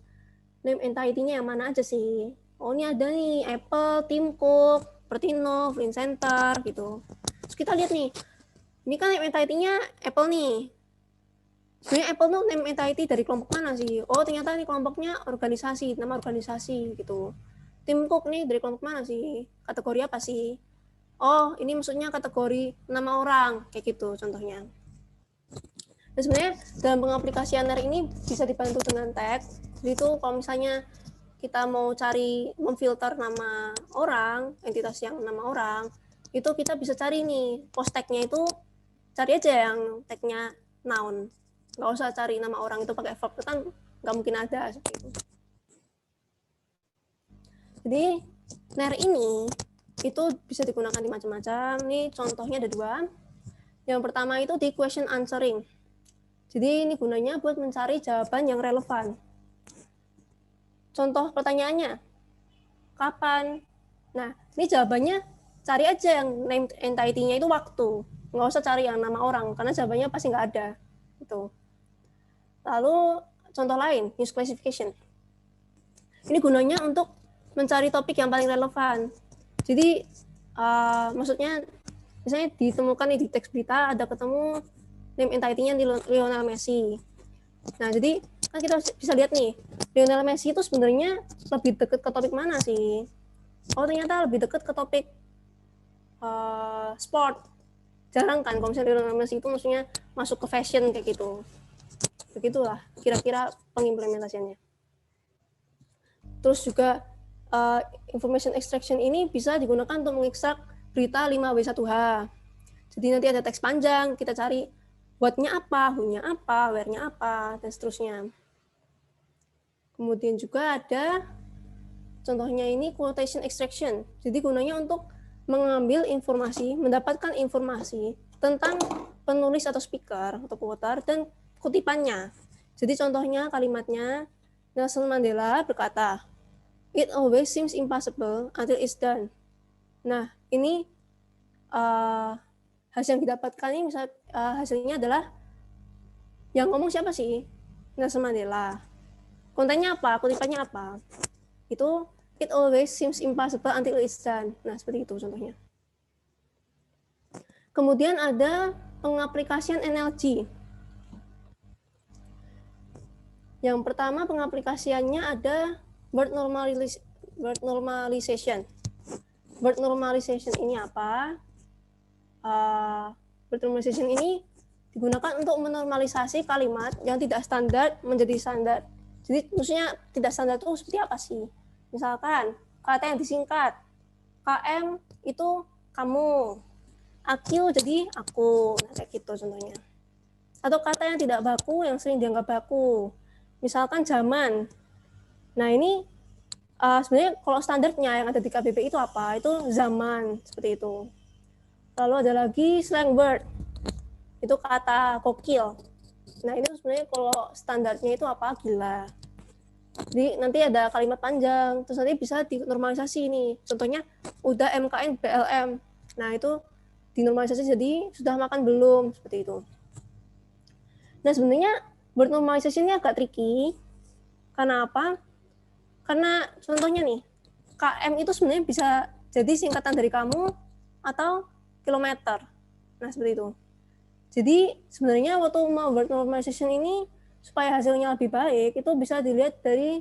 name entity-nya yang mana aja sih? Oh ini ada nih, Apple, Tim Cook, Cupertino, Film Center, gitu. Terus kita lihat nih, ini kan name entity-nya Apple nih. Sebenarnya Apple tuh name entity dari kelompok mana sih? Oh ternyata ini kelompoknya organisasi, nama organisasi gitu. Tim Cook nih dari kelompok mana sih? Kategori apa sih? Oh ini maksudnya kategori nama orang, kayak gitu contohnya. Dan sebenarnya dalam pengaplikasian NER ini bisa dibantu dengan tag. Jadi itu kalau misalnya kita mau cari memfilter nama orang, entitas yang nama orang, itu kita bisa cari nih post tag-nya itu cari aja yang tag-nya noun. Nggak usah cari nama orang itu pakai verb, kan nggak mungkin ada seperti itu. Jadi NER ini itu bisa digunakan di macam-macam. Ini contohnya ada 2. Yang pertama itu di question answering. Jadi ini gunanya buat mencari jawaban yang relevan. Contoh pertanyaannya, kapan? Nah, ini jawabannya cari aja yang name entity-nya itu waktu. Nggak usah cari yang nama orang, karena jawabannya pasti nggak ada. Gitu. Lalu contoh lain, use classification. Ini gunanya untuk mencari topik yang paling relevan. Jadi maksudnya misalnya ditemukan di teks berita ada ketemu name entity-nya di Lionel Messi. Nah jadi kan kita bisa lihat nih Lionel Messi itu sebenarnya lebih dekat ke topik mana sih? Oh ternyata lebih dekat ke topik sport. Jarang kan kalau misalnya Lionel Messi itu maksudnya masuk ke fashion kayak gitu. Begitulah kira-kira pengimplementasiannya. Terus juga information extraction ini bisa digunakan untuk mengekstrak berita 5W1H. Jadi nanti ada teks panjang, kita cari what-nya apa, who-nya apa, where-nya apa, dan seterusnya. Kemudian juga ada contohnya ini quotation extraction. Jadi gunanya untuk mengambil informasi, mendapatkan informasi tentang penulis atau speaker atau quoter dan kutipannya. Jadi contohnya kalimatnya, Nelson Mandela berkata, "It always seems impossible until it's done." Nah, ini hasil yang didapatkan ini hasilnya adalah yang ngomong siapa sih? Nelson Mandela. Kontennya apa? Kutipannya apa? Itu it always seems impossible until it's done. Nah, seperti itu contohnya. Kemudian ada pengaplikasian NLG. Yang pertama pengaplikasiannya ada word normalization. Word normalization ini apa? Word normalization ini digunakan untuk menormalisasi kalimat yang tidak standar menjadi standar. Jadi maksudnya tidak standar itu seperti apa sih? Misalkan kata yang disingkat, KM itu kamu, AQ jadi aku, nah, kayak gitu contohnya. Atau kata yang tidak baku yang sering dianggap baku. Misalkan zaman. Nah ini Sebenarnya kalau standarnya yang ada di KBBI itu apa? Itu zaman, seperti itu. Lalu ada lagi slang word, itu kata kokil. Nah ini sebenarnya kalau standarnya itu apa? Gila. Jadi nanti ada kalimat panjang, terus nanti bisa dinormalisasi nih. Contohnya udah MKN BLM. Nah itu dinormalisasi jadi sudah makan belum, seperti itu. Nah sebenarnya word normalization ini agak tricky. Karena apa? Karena contohnya nih, KM itu sebenarnya bisa jadi singkatan dari kamu atau kilometer. Nah seperti itu. Jadi sebenarnya waktu mau word normalization ini supaya hasilnya lebih baik itu bisa dilihat dari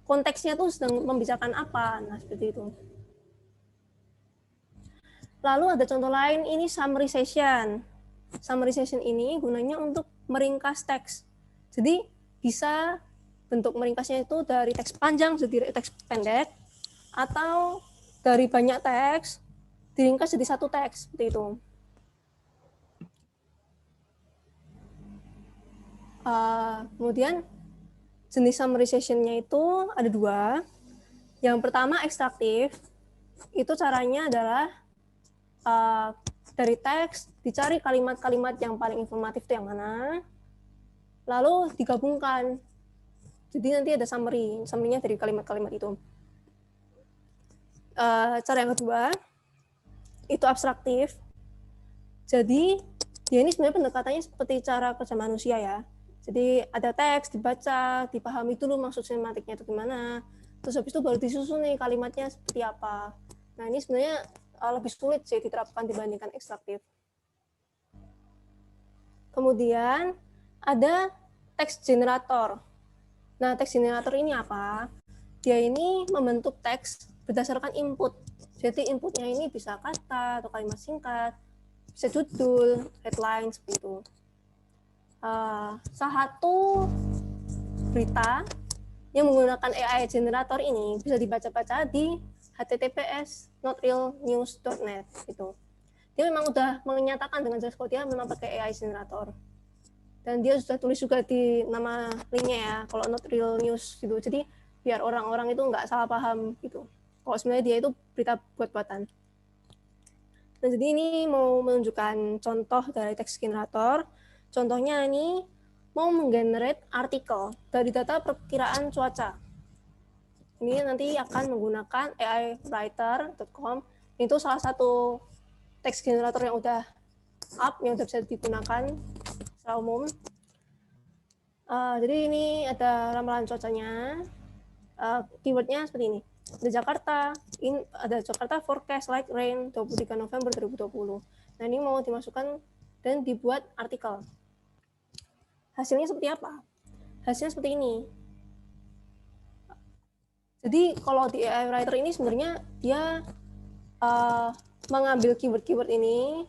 konteksnya tuh sedang membicarakan apa. Nah seperti itu. Lalu ada contoh lain, ini summarization. Summarization ini gunanya untuk meringkas teks. Jadi bisa bentuk meringkasnya itu dari teks panjang jadi teks pendek, atau dari banyak teks diringkas jadi satu teks, seperti itu. Kemudian jenis summarization-nya itu ada dua. Yang pertama ekstraktif, itu caranya adalah dari teks dicari kalimat-kalimat yang paling informatif itu yang mana, lalu digabungkan. Jadi nanti ada summary-nya dari kalimat-kalimat itu. Cara yang kedua itu abstraktif. Jadi ya ini sebenarnya pendekatannya seperti cara kerja manusia ya. Jadi ada teks dibaca, dipahami dulu maksud semantiknya itu gimana. Terus habis itu baru disusun nih kalimatnya seperti apa. Nah ini sebenarnya lebih sulit sih diterapkan dibandingkan ekstraktif. Kemudian ada teks generator. Nah teks generator ini apa? Dia ini membentuk teks berdasarkan input. Jadi inputnya ini bisa kata atau kalimat singkat, bisa judul, headline, seperti itu. Salah satu berita yang menggunakan AI generator ini bisa dibaca-baca di https://notrealnews.net gitu. Dia memang udah menyatakan dengan jelas kalau dia memang pakai AI generator. Dan dia sudah tulis juga di nama linknya ya, kalau not real news gitu. Jadi biar orang-orang itu nggak salah paham gitu. Kalau sebenarnya dia itu berita buat-buatan. Nah jadi ini mau menunjukkan contoh dari teks generator. Contohnya ini mau menggenerate artikel dari data perkiraan cuaca. Ini nanti akan menggunakan aiwriter.com. Itu salah satu teks generator yang udah yang udah bisa digunakan secara umum. Jadi ini ada ramalan cuacanya. Keywordnya seperti ini. Ada Jakarta forecast light rain 23 November 2020. Nah ini mau dimasukkan dan dibuat artikel. Hasilnya seperti apa? Hasilnya seperti ini. Jadi kalau di AI Writer ini sebenarnya dia mengambil keyword-keyword ini,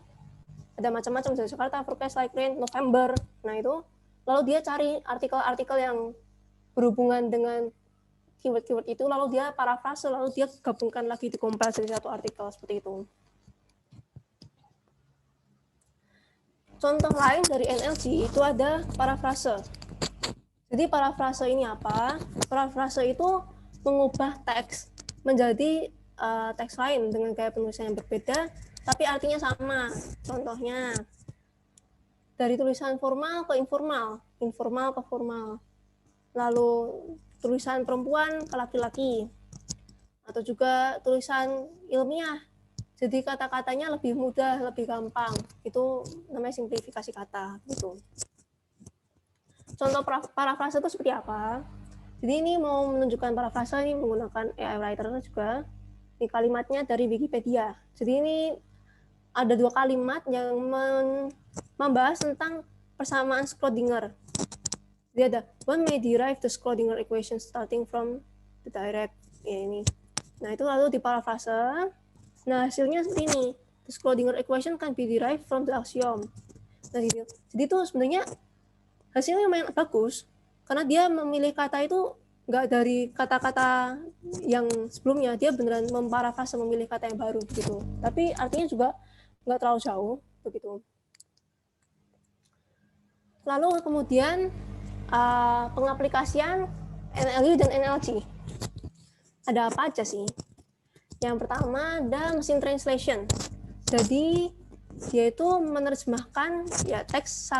ada macam-macam, dari Jakarta forecast light rain November. Nah itu, lalu dia cari artikel-artikel yang berhubungan dengan keyword-keyword itu, lalu dia parafrase, lalu dia gabungkan lagi, dikompil jadi satu artikel, seperti itu. Contoh lain dari NLG itu ada parafrase. Jadi parafrase ini apa? Parafrase itu mengubah teks menjadi teks lain dengan gaya penulisan yang berbeda, tapi artinya sama. Contohnya, dari tulisan formal ke informal, informal ke formal. Lalu tulisan perempuan ke laki-laki. Atau juga tulisan ilmiah. Jadi kata-katanya lebih mudah, lebih gampang. Itu namanya simplifikasi kata. Gitu. Contoh parafrase itu seperti apa? Jadi ini mau menunjukkan parafrase ini menggunakan AI Writer juga. Ini kalimatnya dari Wikipedia. Jadi ini ada dua kalimat yang membahas tentang persamaan Schrödinger. Jadi ada one may derive the Schrödinger equation starting from the direct ini. Nah itu lalu diparafrase. Nah hasilnya seperti ini. The Schrödinger equation can be derived from the axiom. Nah jadi itu sebenarnya hasilnya lumayan bagus karena dia memilih kata itu nggak dari kata-kata yang sebelumnya, dia beneran memparafrase, memilih kata yang baru gitu. Tapi artinya juga nggak terlalu jauh begitu. Lalu kemudian pengaplikasian NLU dan NLG. ada apa aja sih? Yang pertama ada mesin translation. Jadi dia itu menerjemahkan ya teks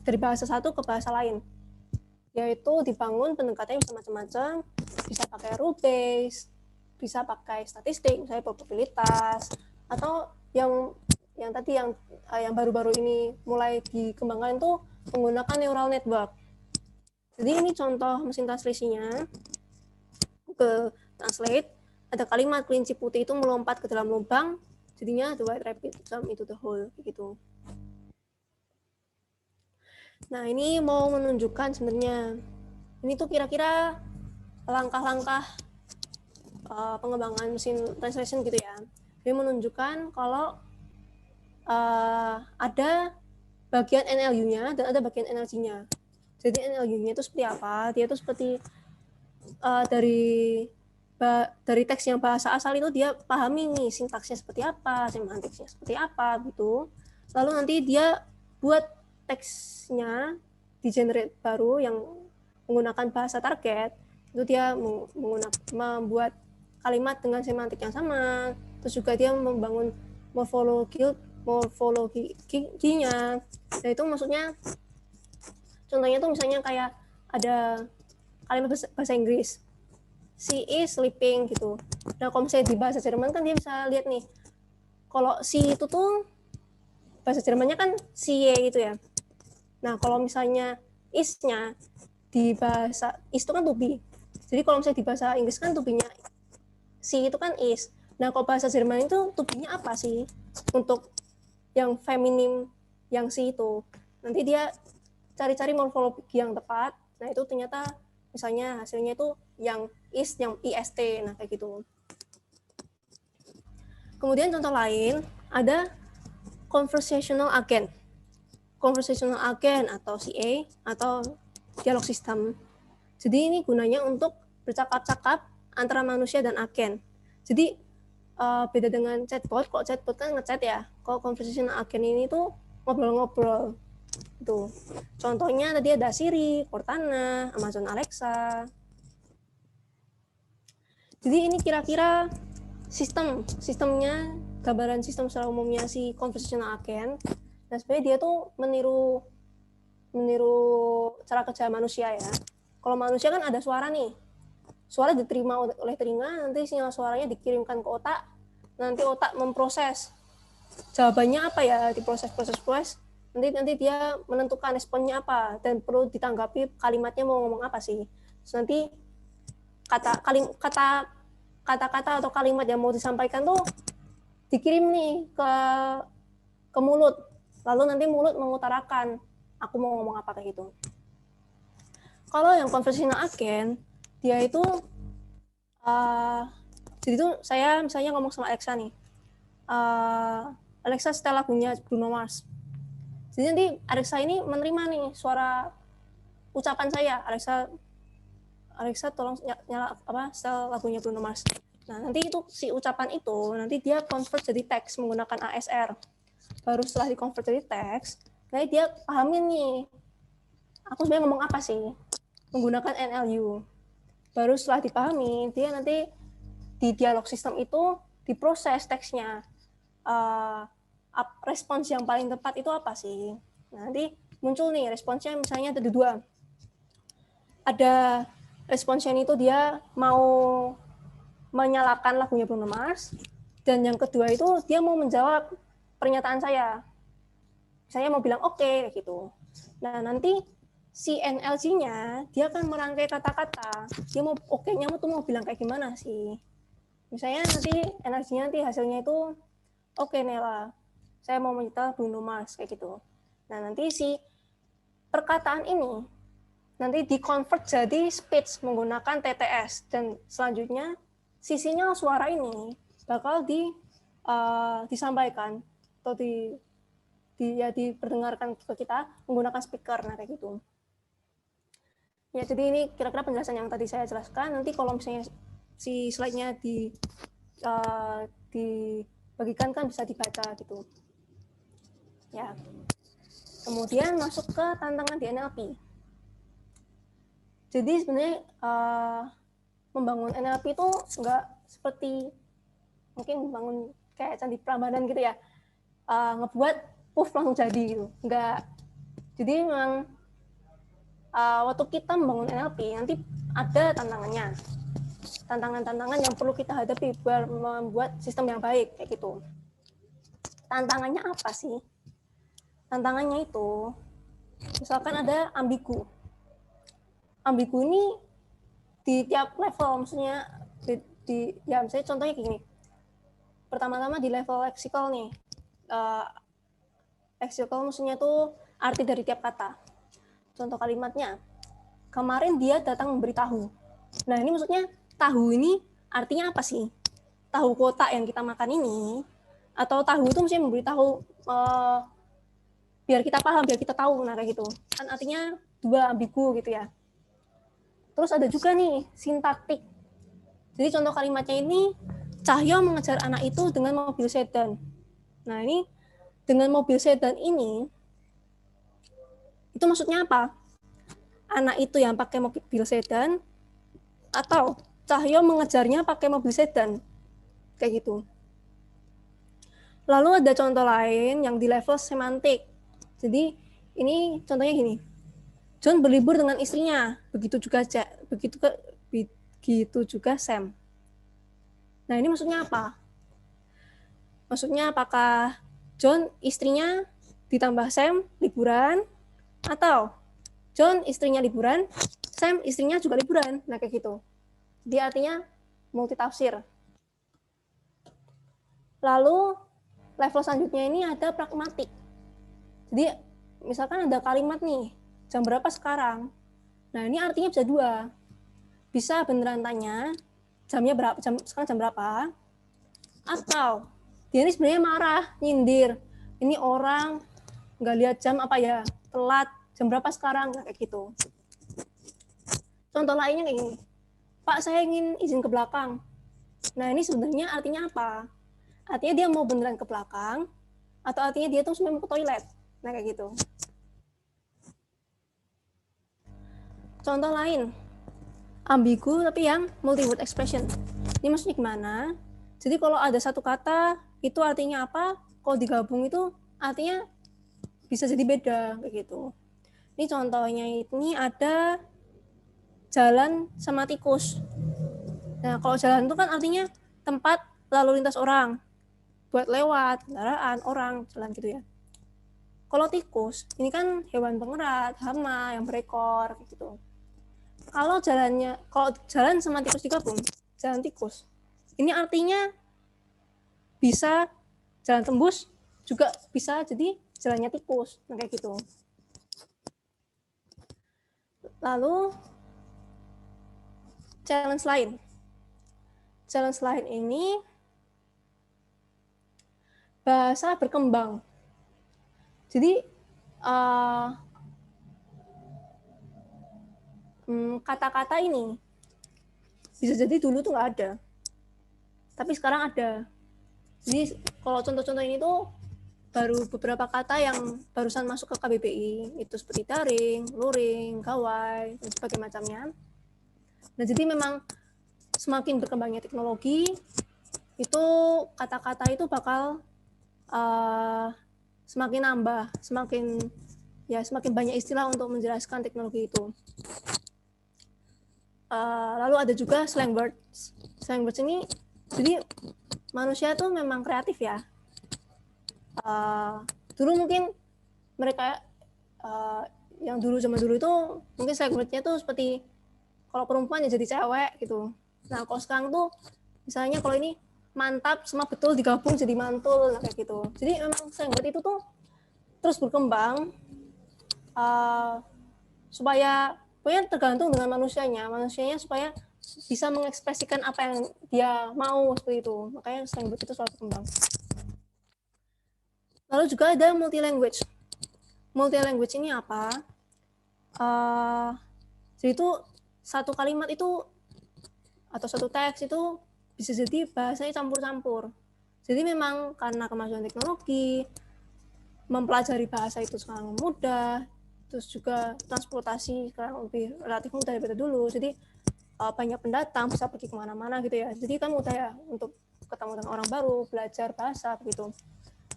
dari bahasa satu ke bahasa lain. Yaitu dibangun pendekatannya bisa macam-macam, bisa pakai rule base, bisa pakai statistik, misalnya probabilitas, atau yang tadi yang baru-baru ini mulai dikembangkan itu menggunakan neural network. Jadi ini contoh mesin translasinya. Ke translate, ada kalimat kelinci putih itu melompat ke dalam lubang, jadinya the white rabbit jump into the hole gitu. Nah, ini mau menunjukkan sebenarnya ini tuh kira-kira langkah-langkah pengembangan mesin translation gitu ya. Dia menunjukkan kalau ada bagian NLU-nya dan ada bagian NLG-nya. Jadi NLU-nya itu seperti apa? Dia itu seperti dari teks yang bahasa asal itu dia pahami nih sintaksnya seperti apa, semantiknya seperti apa gitu. Lalu nanti dia buat teksnya di generate baru yang menggunakan bahasa target, itu dia membuat kalimat dengan semantik yang sama, terus juga dia membangun morfologinya. Nah itu maksudnya contohnya tuh misalnya kayak ada kalimat bahasa Inggris, she is sleeping gitu. Nah kalau misalnya di bahasa Jerman kan dia bisa lihat nih, kalau she itu tuh bahasa Jermannya kan sie gitu ya. Nah kalau misalnya is-nya di bahasa is itu kan to be. Jadi kalau misalnya di bahasa Inggris kan to be-nya she itu kan is. Nah kalau bahasa Jerman itu to be-nya apa sih untuk yang feminim yang she itu. Nanti dia cari-cari morfologi yang tepat. Nah itu ternyata misalnya hasilnya itu yang is, yang ist, nah kayak gitu. Kemudian contoh lain ada conversational agent. Conversational agent atau CA atau dialog system. Jadi ini gunanya untuk bercakap-cakap antara manusia dan agen. Jadi beda dengan chatbot. Kalau chatbot kan ngechat ya. Kalau conversational agent ini tuh ngobrol-ngobrol. Tuh. Contohnya tadi ada Siri, Cortana, Amazon Alexa. Jadi ini kira-kira sistemnya, gambaran sistem secara umumnya si conversational agent. Nah sebenarnya dia tuh meniru cara kerja manusia ya. Kalau manusia kan ada suara nih, suara diterima oleh telinga, nanti sinyal suaranya dikirimkan ke otak, nanti otak memproses jawabannya apa ya, diproses, nanti dia menentukan responnya apa dan perlu ditanggapi kalimatnya mau ngomong apa sih. Terus nanti kata-kata atau kalimat yang mau disampaikan tuh dikirim nih ke mulut, lalu nanti mulut mengutarakan aku mau ngomong apa kayak gitu. Kalau yang conversational agent dia itu jadi tuh saya misalnya ngomong sama Alexa nih, Alexa setel lagunya Bruno Mars. Jadi nanti Alexa ini menerima nih suara ucapan saya, Alexa tolong nyala setel lagunya Bruno Mars. Nah nanti itu si ucapan itu nanti dia convert jadi teks menggunakan ASR. Baru setelah di convert jadi teks, nanti dia pahamin nih, aku sebenarnya ngomong apa sih menggunakan NLU. Baru setelah dipahami, dia nanti di dialog sistem itu diproses teksnya. Respons yang paling tepat itu apa sih? Nanti muncul nih responsnya misalnya ada dua. Ada responsnya itu dia mau menyalakan lagunya Bruno Mars, dan yang kedua itu dia mau menjawab pernyataan saya. Saya mau bilang oke, gitu. Nah, nanti si NLG-nya dia akan merangkai kata-kata. Dia mau oke-nya tuh mau bilang kayak gimana sih? Misalnya nanti NLG-nya nanti hasilnya itu oke Nela, saya mau menyetel Bruno Mars kayak gitu. Nah, nanti si perkataan ini nanti di-convert jadi speech menggunakan TTS, dan selanjutnya sisinya suara ini bakal disampaikan atau diperdengarkan ke kita menggunakan speaker, nah kayak gitu. Ya, jadi ini kira-kira penjelasan yang tadi saya jelaskan. Nanti kalau misalnya si slide-nya dibagikan kan bisa dibaca gitu. Ya. Kemudian masuk ke tantangan di NLP. Jadi sebenarnya membangun NLP itu nggak seperti mungkin membangun kayak Candi Prambanan gitu ya, ngebuat puff langsung jadi gitu. Nggak. Jadi memang waktu kita membangun NLP nanti ada tantangannya. Tantangan-tantangan yang perlu kita hadapi biar membuat sistem yang baik kayak gitu. Tantangannya apa sih? Tantangannya itu misalkan ada ambigu. Ambigu ini di tiap level, maksudnya ya misalnya contohnya gini. Pertama-tama di level leksikal nih. Leksikal maksudnya tuh arti dari tiap kata. Contoh kalimatnya. Kemarin dia datang memberitahu. Nah, ini maksudnya tahu ini artinya apa sih? Tahu kotak yang kita makan ini, atau tahu itu mesti memberitahu biar kita paham, biar kita tahu, nah kayak gitu. Kan artinya dua ambigu gitu ya. Terus ada juga nih sintaktik. Jadi contoh kalimatnya ini, Cahyo mengejar anak itu dengan mobil sedan. Nah ini dengan mobil sedan ini, itu maksudnya apa? Anak itu yang pakai mobil sedan, atau Cahyo mengejarnya pakai mobil sedan, kayak gitu. Lalu ada contoh lain yang di level semantik. Jadi ini contohnya gini. John berlibur dengan istrinya, begitu juga Sam. Nah ini maksudnya apa? Maksudnya apakah John istrinya ditambah Sam liburan, atau John istrinya liburan, Sam istrinya juga liburan. Nah kayak gitu. Dia artinya multitafsir. Lalu level selanjutnya ini ada pragmatik. Jadi misalkan ada kalimat nih, jam berapa sekarang? Nah ini artinya bisa dua. Bisa beneran tanya, jamnya berapa? Sekarang jam berapa? Atau dia ini sebenarnya marah, nyindir. Ini orang nggak lihat jam apa ya, telat. Jam berapa sekarang? Nah, kayak gitu. Contoh lainnya kayak gini. Pak, saya ingin izin ke belakang. Nah ini sebenarnya artinya apa? Artinya dia mau beneran ke belakang, atau artinya dia tuh mau ke toilet. Nah kayak gitu. Contoh lain, ambigu tapi yang multi-word expression. Ini maksudnya gimana? Jadi kalau ada satu kata, itu artinya apa? Kalau digabung itu artinya bisa jadi beda, kayak gitu. Ini contohnya ini ada jalan sama tikus. Nah, kalau jalan itu kan artinya tempat lalu lintas orang. Buat lewat, kendaraan, orang, jalan gitu ya. Kalau tikus, ini kan hewan pengerat, hama, yang berekor, gitu. Kalau jalan sama tikus digabung, jalan tikus, ini artinya bisa jalan tembus, juga bisa jadi jalannya tikus, nah kayak gitu. Lalu, challenge lain ini bahasa berkembang. Jadi kata-kata ini bisa jadi dulu tuh nggak ada, tapi sekarang ada. Jadi kalau contoh-contoh ini tuh baru beberapa kata yang barusan masuk ke KBBI, itu seperti daring, luring, gawai, dan sebagainya macamnya. Nah jadi memang semakin berkembangnya teknologi, itu kata-kata itu bakal semakin nambah, semakin banyak istilah untuk menjelaskan teknologi itu. Lalu ada juga slang words. Slang words ini, jadi manusia tuh memang kreatif ya. Dulu mungkin mereka yang zaman dulu itu mungkin slang word-nya tuh seperti kalau perempuan ya jadi cewek gitu. Nah kalau sekarang tuh misalnya kalau ini mantap sama betul digabung jadi mantul, nah kayak gitu. Jadi memang slang word itu tuh terus berkembang supaya pokoknya tergantung dengan manusianya supaya bisa mengekspresikan apa yang dia mau seperti itu. Makanya slang word itu selalu berkembang. Lalu juga ada multi language. Multi language ini apa? Jadi itu satu kalimat itu atau satu teks itu bisa jadi bahasanya campur-campur. Jadi memang karena kemajuan teknologi, mempelajari bahasa itu sekarang mudah, terus juga transportasi sekarang lebih relatif mudah daripada dulu. Jadi banyak pendatang, bisa pergi kemana-mana gitu ya. Jadi kan mudah ya untuk ketemu dengan orang baru, belajar bahasa begitu.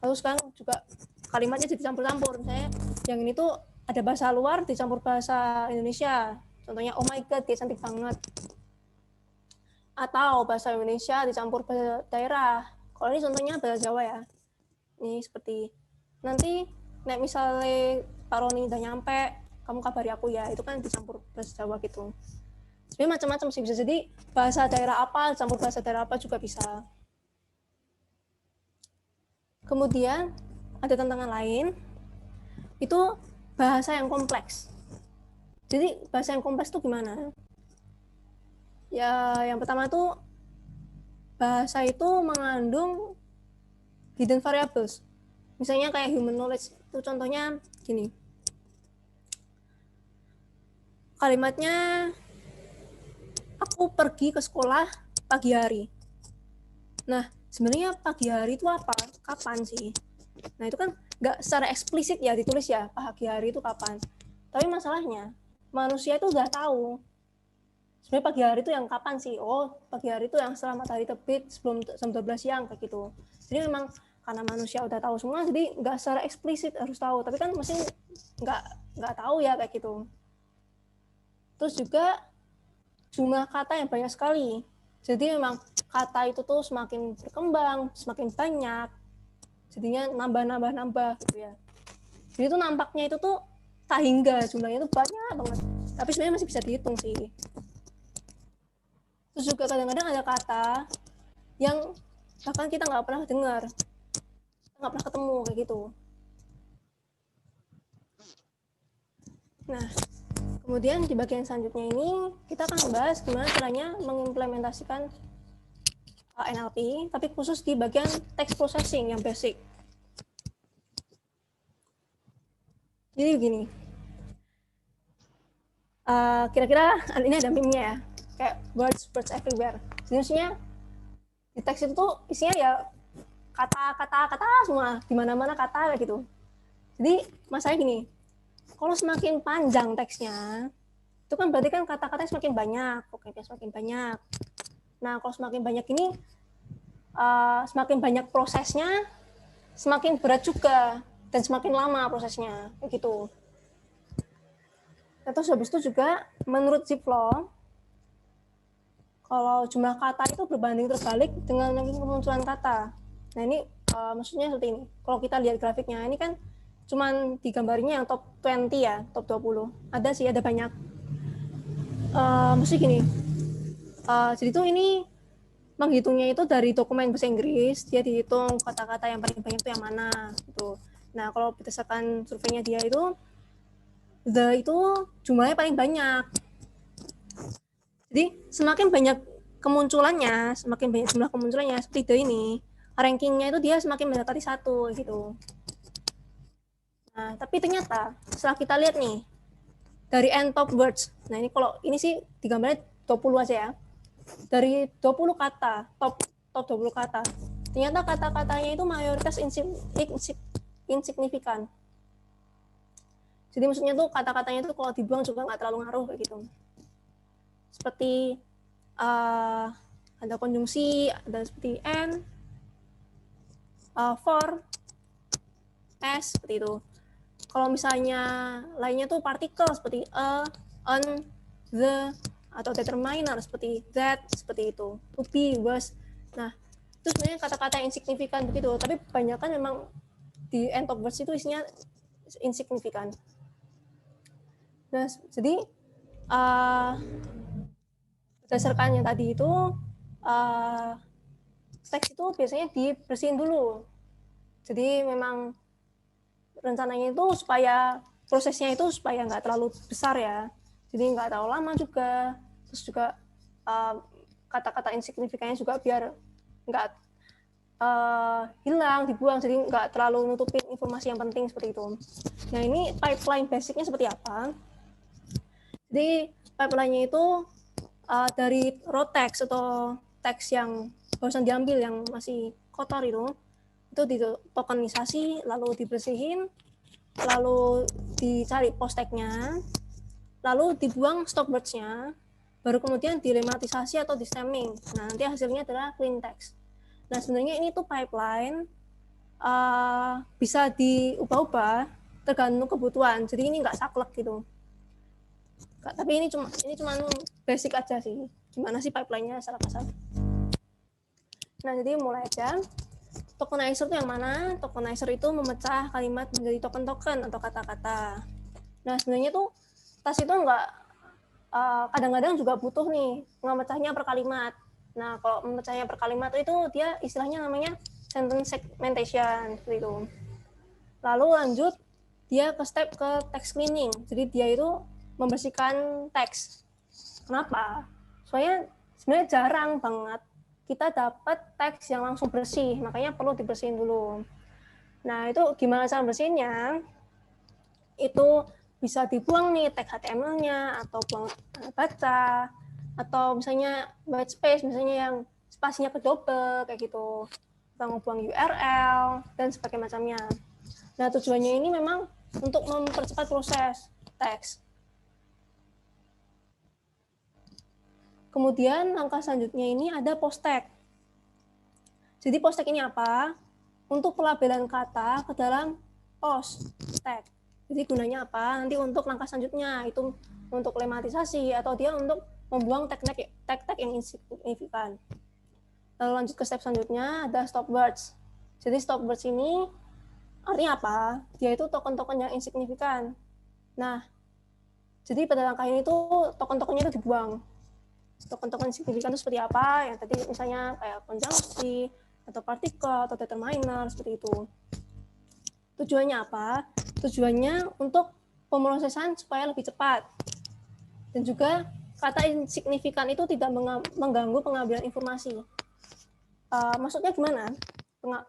Lalu sekarang juga kalimatnya jadi campur-campur. Misalnya yang ini tuh ada bahasa luar dicampur bahasa Indonesia. Contohnya, oh my god, dia cantik banget. Atau bahasa Indonesia dicampur bahasa daerah. Kalau ini contohnya bahasa Jawa ya. Ini seperti, nanti nek misalnya Pak Roni udah nyampe, kamu kabari aku ya. Itu kan dicampur bahasa Jawa gitu. Sebenarnya macam-macam sih, bisa jadi bahasa daerah apa campur bahasa daerah apa juga bisa. Kemudian ada tantangan lain, itu bahasa yang kompleks. Jadi bahasa yang kompleks itu gimana? Ya, yang pertama tuh bahasa itu mengandung hidden variables. Misalnya kayak human knowledge, itu contohnya gini. Kalimatnya, aku pergi ke sekolah pagi hari. Nah, sebenarnya pagi hari itu apa? Kapan sih? Nah, itu kan nggak secara eksplisit ya ditulis ya, pagi hari itu kapan. Tapi masalahnya, manusia itu udah tahu. Sebenarnya pagi hari itu yang kapan sih? Oh, pagi hari itu yang setelah matahari terbit sebelum jam 12 siang, kayak gitu. Jadi memang karena manusia udah tahu semua, jadi nggak secara eksplisit harus tahu. Tapi kan mesti nggak tahu ya, kayak gitu. Terus juga jumlah kata yang banyak sekali. Jadi memang kata itu tuh semakin berkembang, semakin banyak, jadinya nambah gitu ya. Jadi itu nampaknya itu tuh tak hingga, jumlahnya itu banyak banget. Tapi sebenarnya masih bisa dihitung sih. Terus juga kadang-kadang ada kata yang bahkan kita nggak pernah dengar, nggak pernah ketemu kayak gitu. Nah, kemudian di bagian selanjutnya ini kita akan membahas gimana caranya mengimplementasikan NLP, tapi khusus di bagian text processing yang basic. Jadi begini, kira-kira ini ada meme-nya ya, kayak words everywhere. Jadi maksudnya di teks itu tuh isinya ya kata semua, di mana-mana kata kayak gitu. Jadi masalahnya gini, kalau semakin panjang teksnya, itu kan berarti kan kata-katanya semakin banyak, semakin banyak. Nah, kalau semakin banyak ini, semakin banyak prosesnya, semakin berat juga, dan semakin lama prosesnya, kayak gitu. Terus habis itu juga, menurut Zipf-Law, kalau jumlah kata itu berbanding terbalik dengan kemunculan kata. Nah, ini maksudnya seperti ini. Kalau kita lihat grafiknya, ini kan cuman digambarnya yang top 20 ya, top 20. Ada sih, ada banyak. Maksudnya gini, jadi tuh ini menghitungnya itu dari dokumen bahasa Inggris, dia dihitung kata-kata yang paling banyak itu yang mana gitu. Nah, kalau berdasarkan surveinya dia itu, the itu jumlahnya paling banyak. Jadi semakin banyak kemunculannya, semakin banyak jumlah kemunculannya seperti the ini, rankingnya itu dia semakin mendekati 1 gitu. Nah, tapi ternyata setelah kita lihat nih dari end top words. Nah, ini kalau ini sih digambarnya 20 aja ya. Dari 20 kata, top 20 kata. Ternyata kata-katanya itu mayoritas insignifikan. Jadi maksudnya tuh kata-katanya itu kalau dibuang juga nggak terlalu ngaruh kayak gitu. Seperti ada konjungsi, ada seperti and, for, as, seperti itu. Kalau misalnya lainnya tuh partikel seperti a, on, the, atau determiner seperti that, seperti itu. To be, was. Nah, itu sebenarnya kata-kata insignifikan begitu, tapi kebanyakan memang di end of words itu isinya insignifikan. Nah, jadi berdasarkan yang tadi itu, teks itu biasanya dibersihin dulu. Jadi memang rencananya itu supaya prosesnya itu supaya nggak terlalu besar ya, jadi nggak terlalu lama juga. Terus juga kata-kata insignifikannya juga biar nggak hilang, dibuang, jadi nggak terlalu nutupin informasi yang penting seperti itu. Nah, ini pipeline basicnya seperti apa? Jadi pipeline-nya itu dari raw text atau teks yang barusan diambil yang masih kotor itu ditokenisasi, lalu dibersihin, lalu dicari post tag-nya, lalu dibuang stop words-nya, baru kemudian dilematisasi atau di-stemming. Nah, nanti hasilnya adalah clean text. Nah, sebenarnya ini tuh pipeline bisa diubah-ubah tergantung kebutuhan. Jadi ini nggak saklek gitu. Tapi ini cuma basic aja sih. Gimana sih pipeline-nya secara kasar. Nah, jadi mulai aja. Tokenizer itu yang mana? Tokenizer itu memecah kalimat menjadi token-token atau kata-kata. Nah, sebenarnya tuh tas itu nggak kadang-kadang juga butuh nih memecahnya per kalimat. Nah, kalau memecahnya per kalimat itu dia istilahnya namanya sentence segmentation seperti itu. Lalu lanjut dia ke step ke text cleaning. Jadi dia itu membersihkan teks. Kenapa? Soalnya sebenarnya jarang banget kita dapat teks yang langsung bersih, makanya perlu dibersihin dulu. Nah, itu gimana cara bersihinnya? Itu bisa dibuang nih teks HTML-nya, atau buang baca, atau misalnya white space, misalnya yang spasinya kedouble, kayak gitu. Atau ngebuang URL, dan sebagainya macamnya. Nah, tujuannya ini memang untuk mempercepat proses teks. Kemudian langkah selanjutnya ini ada post tag. Jadi post tag ini apa? Untuk pelabelan kata ke dalam post tag. Jadi gunanya apa? Nanti untuk langkah selanjutnya itu untuk lematisasi atau dia untuk membuang tag-tag yang insignifikan. Lalu lanjut ke step selanjutnya ada stop words. Jadi stop words ini artinya apa? Dia itu token-token yang insignifikan. Nah, jadi pada langkah ini tuh token-tokennya itu dibuang. Token-token signifikan itu seperti apa? Yang tadi misalnya kayak konjungsi, atau partikel, atau determiner, seperti itu. Tujuannya apa? Tujuannya untuk pemrosesan supaya lebih cepat. Dan juga kata insignifikan itu tidak mengganggu pengambilan informasi. Maksudnya gimana?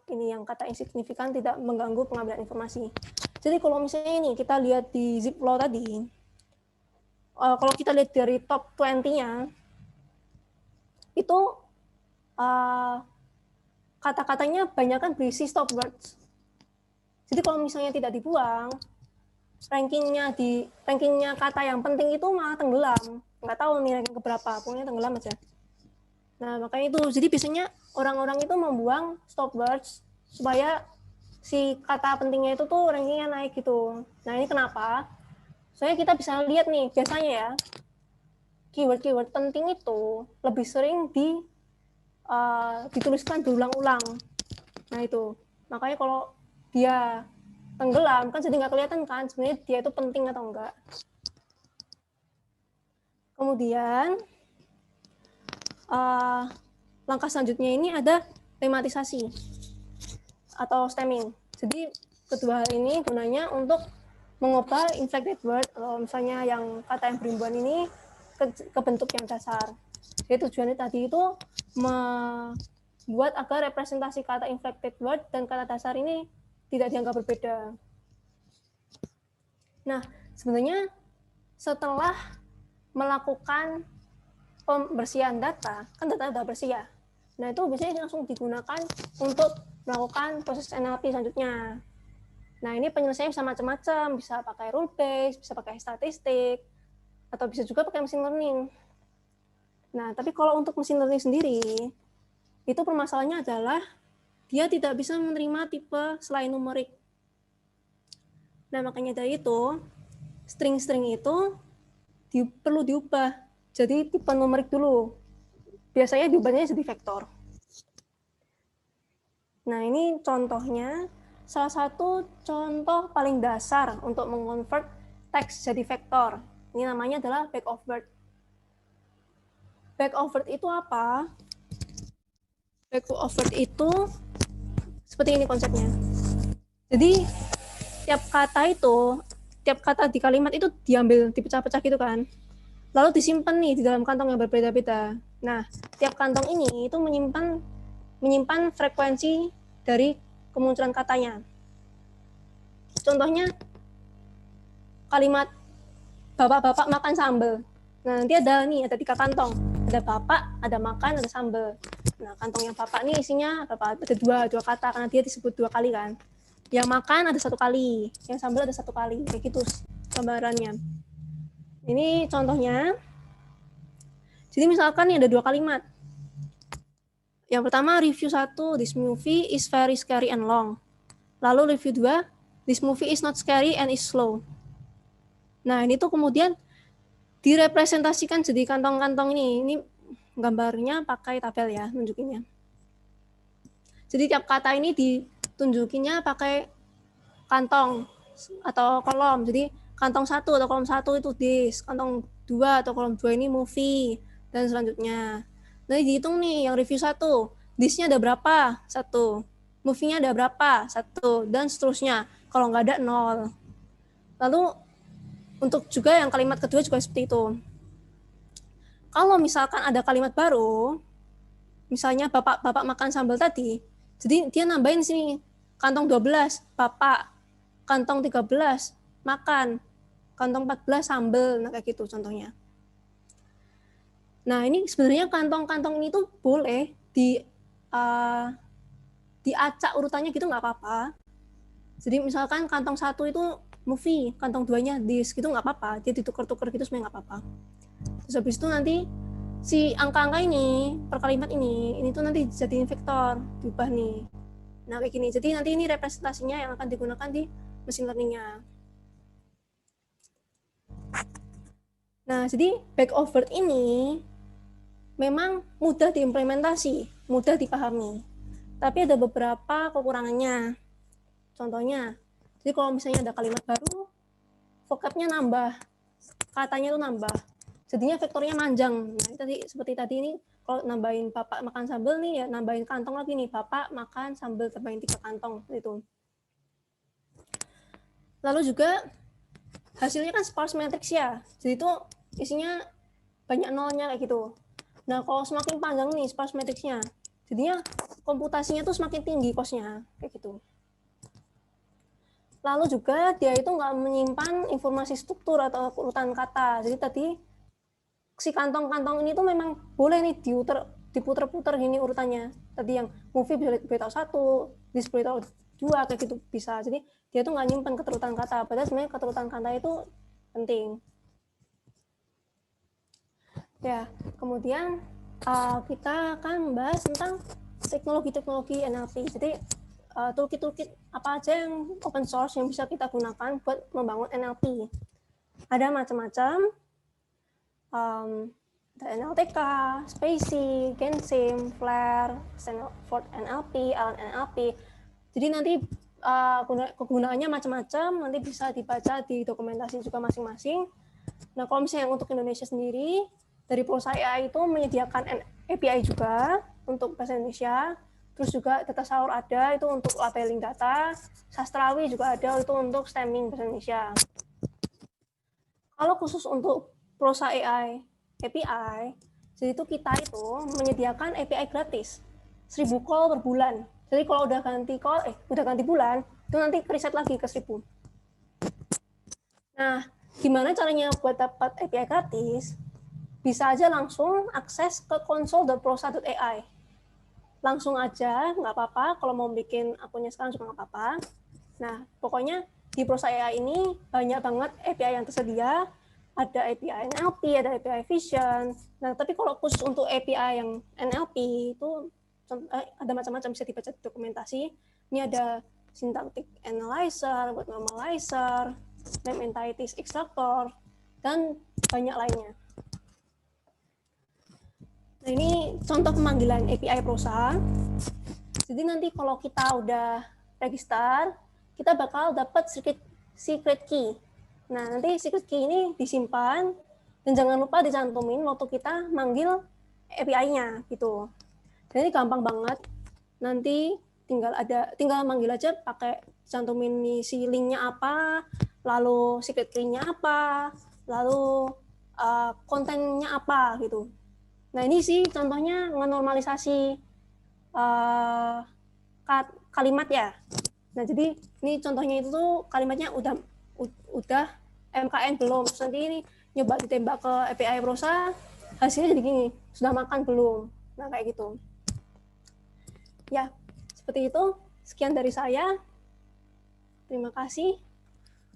Ini yang kata insignifikan tidak mengganggu pengambilan informasi. Jadi kalau misalnya ini kita lihat di Zipflow tadi, kalau kita lihat dari top 20-nya, itu kata-katanya banyak kan berisi stop words. Jadi kalau misalnya tidak dibuang, rankingnya kata yang penting itu malah tenggelam. Nggak tahu nih ranking keberapa, pokoknya tenggelam aja. Nah, makanya itu, jadi biasanya orang-orang itu membuang stop words supaya si kata pentingnya itu tuh rankingnya naik gitu. Nah, ini kenapa? Soalnya kita bisa lihat nih, biasanya ya, keyword-keyword penting itu lebih sering dituliskan berulang-ulang. Nah itu, makanya kalau dia tenggelam kan jadi nggak kelihatan kan sebenarnya dia itu penting atau enggak. Kemudian langkah selanjutnya ini ada tematisasi atau stemming. Jadi kedua hal ini gunanya untuk mengubah inflected word atau misalnya yang kata yang berimbuhan ini ke bentuk yang dasar. Jadi tujuannya tadi itu membuat agar representasi kata inflected word dan kata dasar ini tidak dianggap berbeda. Nah, sebenarnya setelah melakukan pembersihan data, kan data sudah bersih ya. Nah, itu biasanya langsung digunakan untuk melakukan proses NLP selanjutnya. Nah, ini penyelesaiannya bisa macam-macam, bisa pakai rule base, bisa pakai statistik, atau bisa juga pakai machine learning. Nah, tapi kalau untuk machine learning sendiri, itu permasalahannya adalah dia tidak bisa menerima tipe selain numerik. Nah, makanya dari itu, string-string itu perlu diubah. Jadi tipe numerik dulu. Biasanya diubahnya jadi vektor. Nah, ini contohnya, salah satu contoh paling dasar untuk mengonvert teks jadi vektor. Ini namanya adalah back of word. Back of word itu apa? Back of word itu seperti ini konsepnya. Jadi tiap kata di kalimat itu diambil, dipecah-pecah gitu kan. Lalu disimpan nih di dalam kantong yang berbeda-beda. Nah, tiap kantong ini itu menyimpan frekuensi dari kemunculan katanya. Contohnya kalimat bapak-bapak makan sambal. Nah, nanti ada 3 kantong. Ada bapak, ada makan, ada sambal. Nah, kantong yang bapak nih isinya berapa? Ada dua kata karena dia disebut 2 kali kan. Yang makan ada 1 kali, yang sambal ada 1 kali. Kayak gitu gambarannya. Ini contohnya. Jadi misalkan ini ada 2 kalimat. Yang pertama, review 1, this movie is very scary and long. Lalu review 2, this movie is not scary and is slow. Nah, ini tuh kemudian direpresentasikan jadi kantong-kantong ini. Ini gambarnya pakai tabel ya, nunjukinnya. Jadi tiap kata ini ditunjukinnya pakai kantong atau kolom. Jadi kantong 1 atau kolom 1 itu this, kantong 2 atau kolom 2 ini movie, dan selanjutnya. Nah, dihitung nih yang review 1. This-nya ada berapa? 1. Movie-nya ada berapa? 1. Dan seterusnya. Kalau nggak ada, 0. Lalu untuk juga yang kalimat kedua juga seperti itu. Kalau misalkan ada kalimat baru, misalnya bapak makan sambal tadi, jadi dia nambahin sini, kantong 12, bapak, kantong 13, makan, kantong 14, sambal, nah kayak gitu contohnya. Nah, ini sebenarnya kantong-kantong ini tuh boleh diacak urutannya gitu, nggak apa-apa. Jadi misalkan kantong 1 itu movie, kantong 2-nya this, gitu nggak apa-apa. Dia ditukar-tukar gitu sebenarnya nggak apa-apa. Terus habis itu nanti si angka-angka ini, per kalimat ini tuh nanti dijadiin vektor, diubah nih. Nah, kayak gini. Jadi nanti ini representasinya yang akan digunakan di machine learning-nya. Nah, jadi back of word ini memang mudah diimplementasi, mudah dipahami. Tapi ada beberapa kekurangannya. Contohnya, jadi kalau misalnya ada kalimat baru, vocabnya nambah, katanya tuh nambah. Jadinya vektornya panjang. Nah, tadi seperti tadi ini kalau nambahin bapak makan sambal nih ya, nambahin kantong lagi nih, bapak makan sambal tambahin 3 kantong gitu. Lalu juga hasilnya kan sparse matrix ya. Jadi itu isinya banyak nolnya kayak gitu. Nah, kalau semakin panjang nih sparse matrixnya, jadinya komputasinya tuh semakin tinggi cost-nya kayak gitu. Lalu juga dia itu nggak menyimpan informasi struktur atau urutan kata. Jadi tadi si kantong-kantong ini tuh memang boleh nih diputer-puter gini urutannya. Tadi yang movie boleh tahu 1, this boleh tahu 2, kayak gitu bisa. Jadi dia tuh nggak nyimpan keterutan kata. Padahal sebenarnya keterutan kata itu penting. Ya, kemudian kita akan membahas tentang teknologi-teknologi NLP. Jadi toolkit-toolkit apa aja yang open source yang bisa kita gunakan buat membangun NLP. Ada macam-macam. NLTK, Spacy, Gensim, Flare, Stanford NLP, Allen NLP. Jadi nanti kegunaannya macam-macam, nanti bisa dibaca di dokumentasi juga masing-masing. Nah, kalau misalnya untuk Indonesia sendiri, dari Pulsa AI itu menyediakan API juga untuk bahasa Indonesia, terus juga Datasaur ada itu untuk labeling data, Sastrawi juga ada itu untuk stemming bahasa Indonesia. Kalau khusus untuk Pulsa AI API, jadi itu kita itu menyediakan API gratis, 1000 call per bulan. Jadi kalau udah ganti bulan, itu nanti reset lagi ke 1000. Nah, gimana caranya buat dapat API gratis? Bisa aja langsung akses ke console.pulsa.ai. Langsung aja, nggak apa-apa. Kalau mau bikin akunnya sekarang juga nggak apa-apa. Nah, pokoknya di Pulsa AI ini banyak banget API yang tersedia. Ada API NLP, ada API Vision. Nah, tapi kalau khusus untuk API yang NLP itu ada macam-macam, bisa dibaca di dokumentasi. Ini ada syntactic analyzer, word normalizer, name entities extractor, dan banyak lainnya. Nah, ini contoh pemanggilan API Pulsa. Jadi nanti kalau kita udah register, kita bakal dapat secret key. Nah, nanti secret key ini disimpan, dan jangan lupa dicantumin waktu kita manggil API-nya gitu. Jadi gampang banget. Nanti tinggal manggil aja pakai cantumin si link-nya apa, lalu secret key-nya apa, lalu kontennya apa gitu. Nah, ini sih contohnya ngenormalisasi kalimat ya. Nah, jadi ini contohnya itu tuh kalimatnya udah MKN belum. Terus nanti ini nyoba ditembak ke API Pulsa, hasilnya jadi gini, sudah makan belum. Nah, kayak gitu. Ya, seperti itu. Sekian dari saya. Terima kasih.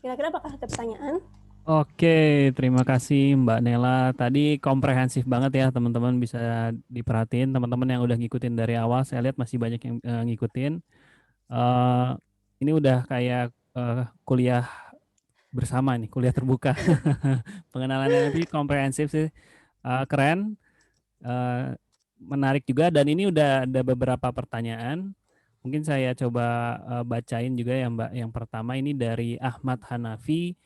Kira-kira apakah ada pertanyaan? Oke, terima kasih Mbak Nela. Tadi komprehensif banget ya teman-teman, bisa diperhatiin teman-teman yang udah ngikutin dari awal. Saya lihat masih banyak yang ngikutin. Eh, ini udah kayak kuliah bersama nih, kuliah terbuka. Pengenalan NLP komprehensif sih. Keren, eh, menarik juga, dan ini udah ada beberapa pertanyaan. Mungkin saya coba bacain juga ya Mbak. Yang pertama ini dari Ahmad Hanafi,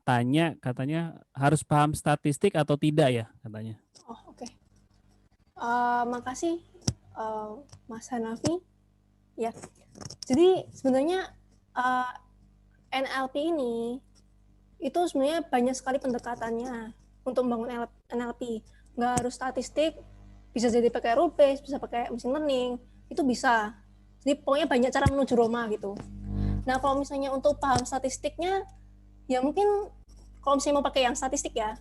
tanya katanya harus paham statistik atau tidak ya katanya. Oh, oke. Makasih Mas Hanafi. Ya, jadi sebenarnya uh, NLP ini itu sebenarnya banyak sekali pendekatannya untuk membangun NLP. Nggak harus statistik, bisa jadi pakai rule base, bisa pakai machine learning, itu bisa. Jadi pokoknya banyak cara menuju Roma gitu. Nah kalau misalnya untuk paham statistiknya, ya mungkin kalau misalnya mau pakai yang statistik ya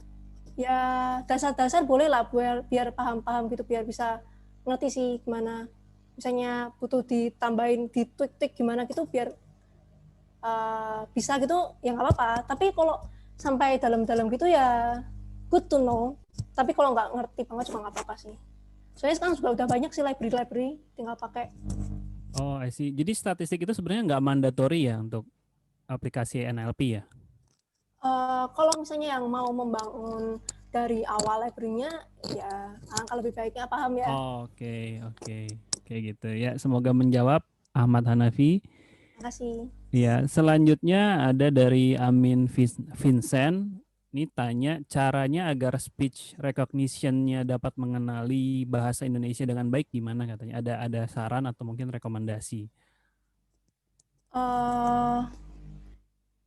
dasar-dasar boleh lah biar paham-paham gitu, biar bisa ngerti sih gimana. Misalnya butuh ditambahin, ditweak gimana gitu biar bisa gitu ya nggak apa-apa. Tapi kalau sampai dalam-dalam gitu ya good to know. Tapi kalau nggak ngerti banget juga nggak apa-apa sih. Soalnya sekarang juga udah banyak sih library, tinggal pakai. Oh, I see. Jadi statistik itu sebenarnya nggak mandatory ya untuk aplikasi NLP ya? Kalau misalnya yang mau membangun dari awal library-nya, ya alangkah lebih baiknya paham ya. Oke, oke. Kayak gitu ya. Semoga menjawab Ahmad Hanafi. Makasih. Ya, selanjutnya ada dari Amin Vincent. Ini tanya caranya agar speech recognition-nya dapat mengenali bahasa Indonesia dengan baik gimana katanya. Ada saran atau mungkin rekomendasi? Uh,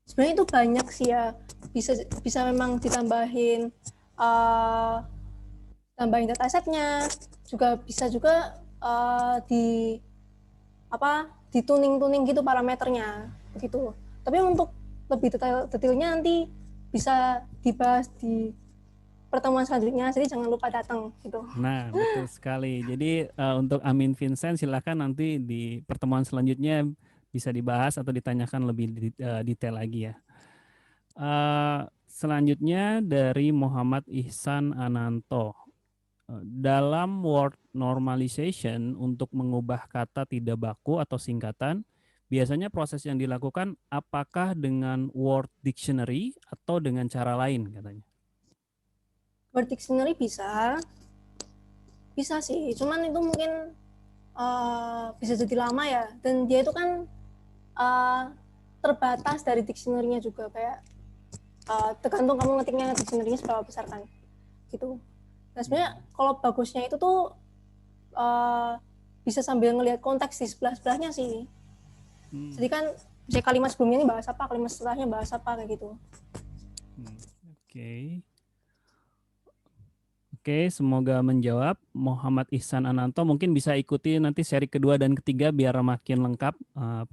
Sebenarnya itu banyak sih ya. Bisa memang ditambahin tambahin datasetnya. Juga bisa juga di apa dituning gitu parameternya begitu. Tapi untuk lebih detailnya nanti bisa dibahas di pertemuan selanjutnya, jadi jangan lupa datang gitu. Nah, betul sekali. Jadi untuk Amin Vincent silakan nanti di pertemuan selanjutnya bisa dibahas atau ditanyakan lebih detail lagi ya. Selanjutnya dari Muhammad Ihsan Ananto. Dalam word normalization untuk mengubah kata tidak baku atau singkatan, biasanya proses yang dilakukan apakah dengan word dictionary atau dengan cara lain katanya? Word dictionary bisa sih, cuman itu mungkin bisa jadi lama ya, dan dia itu kan terbatas dari dictionary-nya juga, kayak tergantung kamu ngetiknya dictionary-nya seberapa besar kan gitu. Nah sebenarnya kalau bagusnya itu tuh bisa sambil ngelihat konteks di sebelah-sebelahnya sih. Jadi kan misalnya kalimat sebelumnya ini bahas apa, kalimat setelahnya bahas apa, kayak gitu. Oke. Oke, semoga menjawab. Muhammad Ihsan Ananto mungkin bisa ikuti nanti seri kedua dan ketiga biar makin lengkap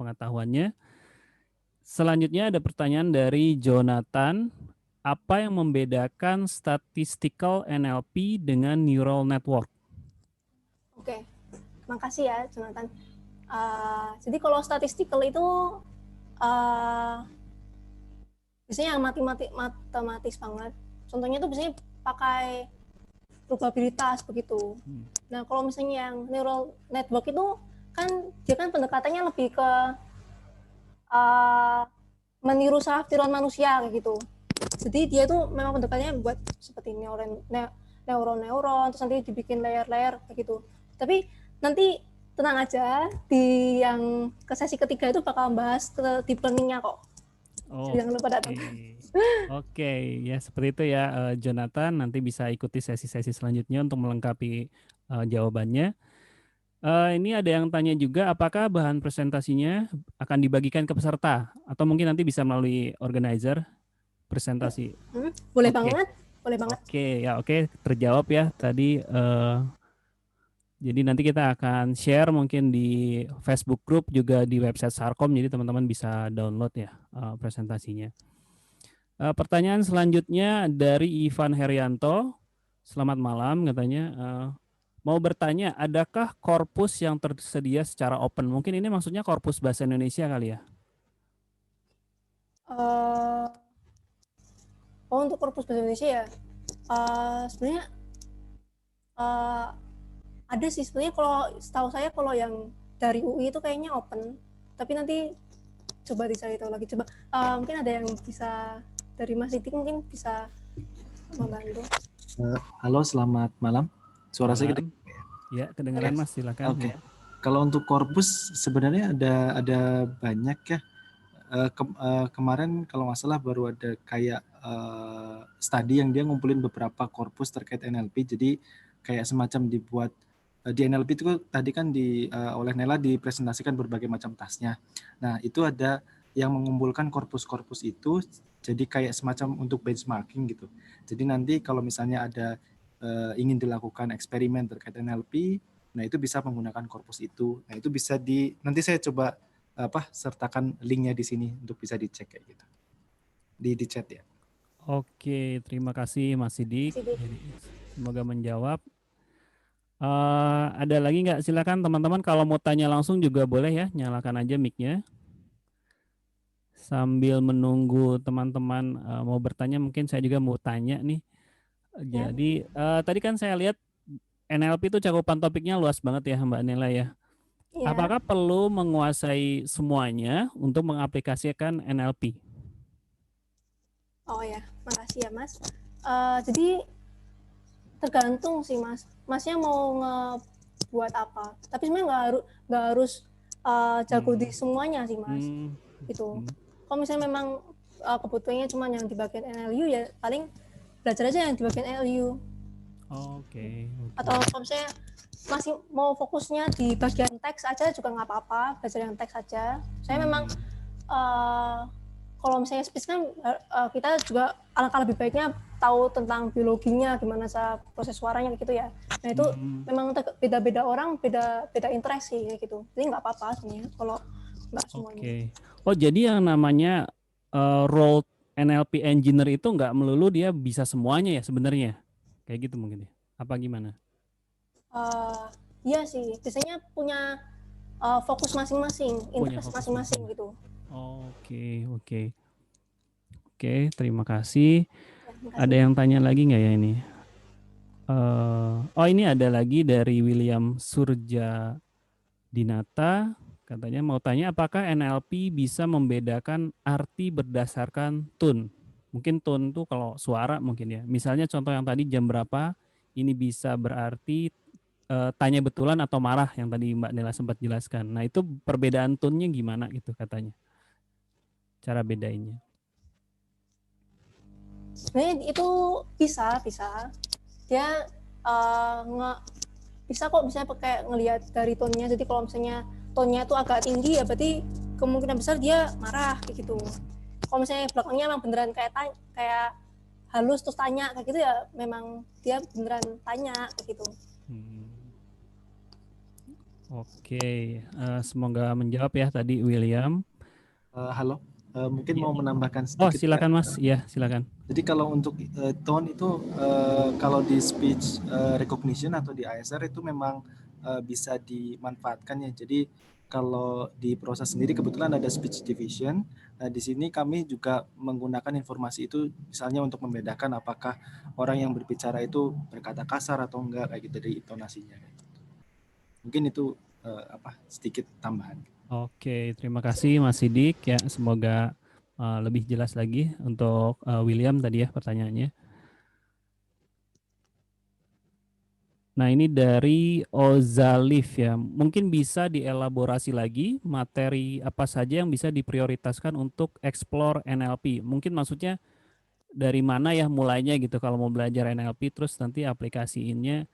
pengetahuannya. Selanjutnya ada pertanyaan dari Jonathan. Apa yang membedakan statistical NLP dengan neural network? Oke, makasih ya Jonathan. Jadi kalau statistical itu biasanya yang matematis banget. Contohnya itu biasanya pakai probabilitas begitu. Nah kalau misalnya yang neural network itu kan dia kan pendekatannya lebih ke meniru saraf tiruan manusia kayak gitu. Jadi dia tuh memang pendekatannya buat seperti neuron, terus nanti dibikin layer-layer kayak gitu. Tapi nanti tenang aja, di yang ke sesi ketiga itu bakal bahas ke deep learning-nya kok. Oh, Jangan lupa datang. Oke, ya seperti itu ya Jonathan. Nanti bisa ikuti sesi-sesi selanjutnya untuk melengkapi jawabannya. Ini ada yang tanya juga, apakah bahan presentasinya akan dibagikan ke peserta atau mungkin nanti bisa melalui organizer presentasi? Boleh Oke. banget, boleh banget. Oke, terjawab ya tadi. Jadi nanti kita akan share mungkin di Facebook group juga di website Sarkom, jadi teman-teman bisa download ya presentasinya. Pertanyaan selanjutnya dari Ivan Herianto. Selamat malam katanya. Mau bertanya, adakah korpus yang tersedia secara open? Mungkin ini maksudnya korpus bahasa Indonesia kali ya? Oh, untuk korpus bahasa Indonesia ya, sebenarnya ada sih sebenarnya. Kalau setahu saya kalau yang dari UI itu kayaknya open, tapi nanti coba dicari tahu lagi. Coba mungkin ada yang bisa dari Mas Didik mungkin bisa membantu. Halo, selamat malam. Suara saya Malam. Ya, kedengaran Mas, silakan. Oke. Ya. Kalau untuk korpus sebenarnya ada banyak ya. Kemarin kalau nggak salah baru ada kayak studi yang dia ngumpulin beberapa korpus terkait NLP. Jadi kayak semacam dibuat di NLP itu tadi kan oleh Nela dipresentasikan berbagai macam tasnya. Nah, itu ada yang mengumpulkan korpus-korpus itu jadi kayak semacam untuk benchmarking gitu. Jadi nanti kalau misalnya ada ingin dilakukan eksperimen terkait NLP, nah itu bisa menggunakan korpus itu. Nah, itu bisa nanti saya coba sertakan linknya di sini untuk bisa dicek kayak gitu. Di chat ya. Oke, terima kasih Mas Sidik. Semoga menjawab. Ada lagi nggak? Silakan teman-teman, kalau mau tanya langsung juga boleh ya, nyalakan aja mic-nya. Sambil menunggu teman-teman mau bertanya, mungkin saya juga mau tanya nih. Jadi tadi kan saya lihat NLP itu cakupan topiknya luas banget ya Mbak Nela ya. Ya. Apakah perlu menguasai semuanya untuk mengaplikasikan NLP? Oh ya, makasih ya Mas. Jadi tergantung sih Mas. Masnya mau ngebuat apa? Tapi sebenarnya nggak harus jago di semuanya sih Mas. Gitu. Kalau misalnya memang kebutuhannya cuma yang di bagian NLU ya paling belajar aja yang di bagian NLU. Oke. Atau kalau misalnya masih mau fokusnya di bagian teks aja juga nggak apa-apa, belajar yang teks aja. Saya memang kalau misalnya speech kan kita juga alangkah lebih baiknya tahu tentang biologinya, gimana proses suaranya gitu ya. Nah itu memang beda-beda orang, beda interest sih kayak gitu. Jadi nggak apa-apa sebenarnya kalau nggak semuanya. Oke. Oh jadi yang namanya role NLP engineer itu nggak melulu dia bisa semuanya ya sebenarnya, kayak gitu mungkin ya? Apa gimana? Iya sih, biasanya punya fokus masing-masing, interest masing-masing gitu. Oke, terima kasih. Ada yang tanya lagi nggak ya ini? Ini ada lagi dari William Surja Dinata. Katanya mau tanya apakah NLP bisa membedakan arti berdasarkan tone? Mungkin tone itu kalau suara mungkin ya. Misalnya contoh yang tadi jam berapa, ini bisa berarti tanya betulan atau marah yang tadi Mbak Nela sempat jelaskan. Nah itu perbedaan tone-nya gimana gitu katanya. Cara bedainnya. Sebenarnya itu bisa. Dia bisa kok misalnya pakai ngelihat dari tone-nya. Jadi kalau misalnya tone-nya itu agak tinggi ya berarti kemungkinan besar dia marah kayak gitu. Kalau misalnya belakangnya memang beneran kayak halus terus tanya kayak gitu ya memang dia beneran tanya kayak gitu. Oke, semoga menjawab ya tadi William. Halo, mungkin mau menambahkan sedikit. Oh silakan Mas, ya silakan. Jadi kalau untuk tone itu kalau di speech recognition atau di ISR itu memang bisa dimanfaatkan ya. Jadi kalau di proses sendiri kebetulan ada speech division. Nah di sini kami juga menggunakan informasi itu misalnya untuk membedakan apakah orang yang berbicara itu berkata kasar atau enggak kayak gitu dari intonasinya. Mungkin itu sedikit tambahan. Oke, terima kasih Mas Sidik ya. Semoga lebih jelas lagi untuk William tadi ya pertanyaannya. Nah ini dari Ozalif ya. Mungkin bisa dielaborasi lagi materi apa saja yang bisa diprioritaskan untuk explore NLP. Mungkin maksudnya dari mana ya mulainya gitu kalau mau belajar NLP terus nanti aplikasiinnya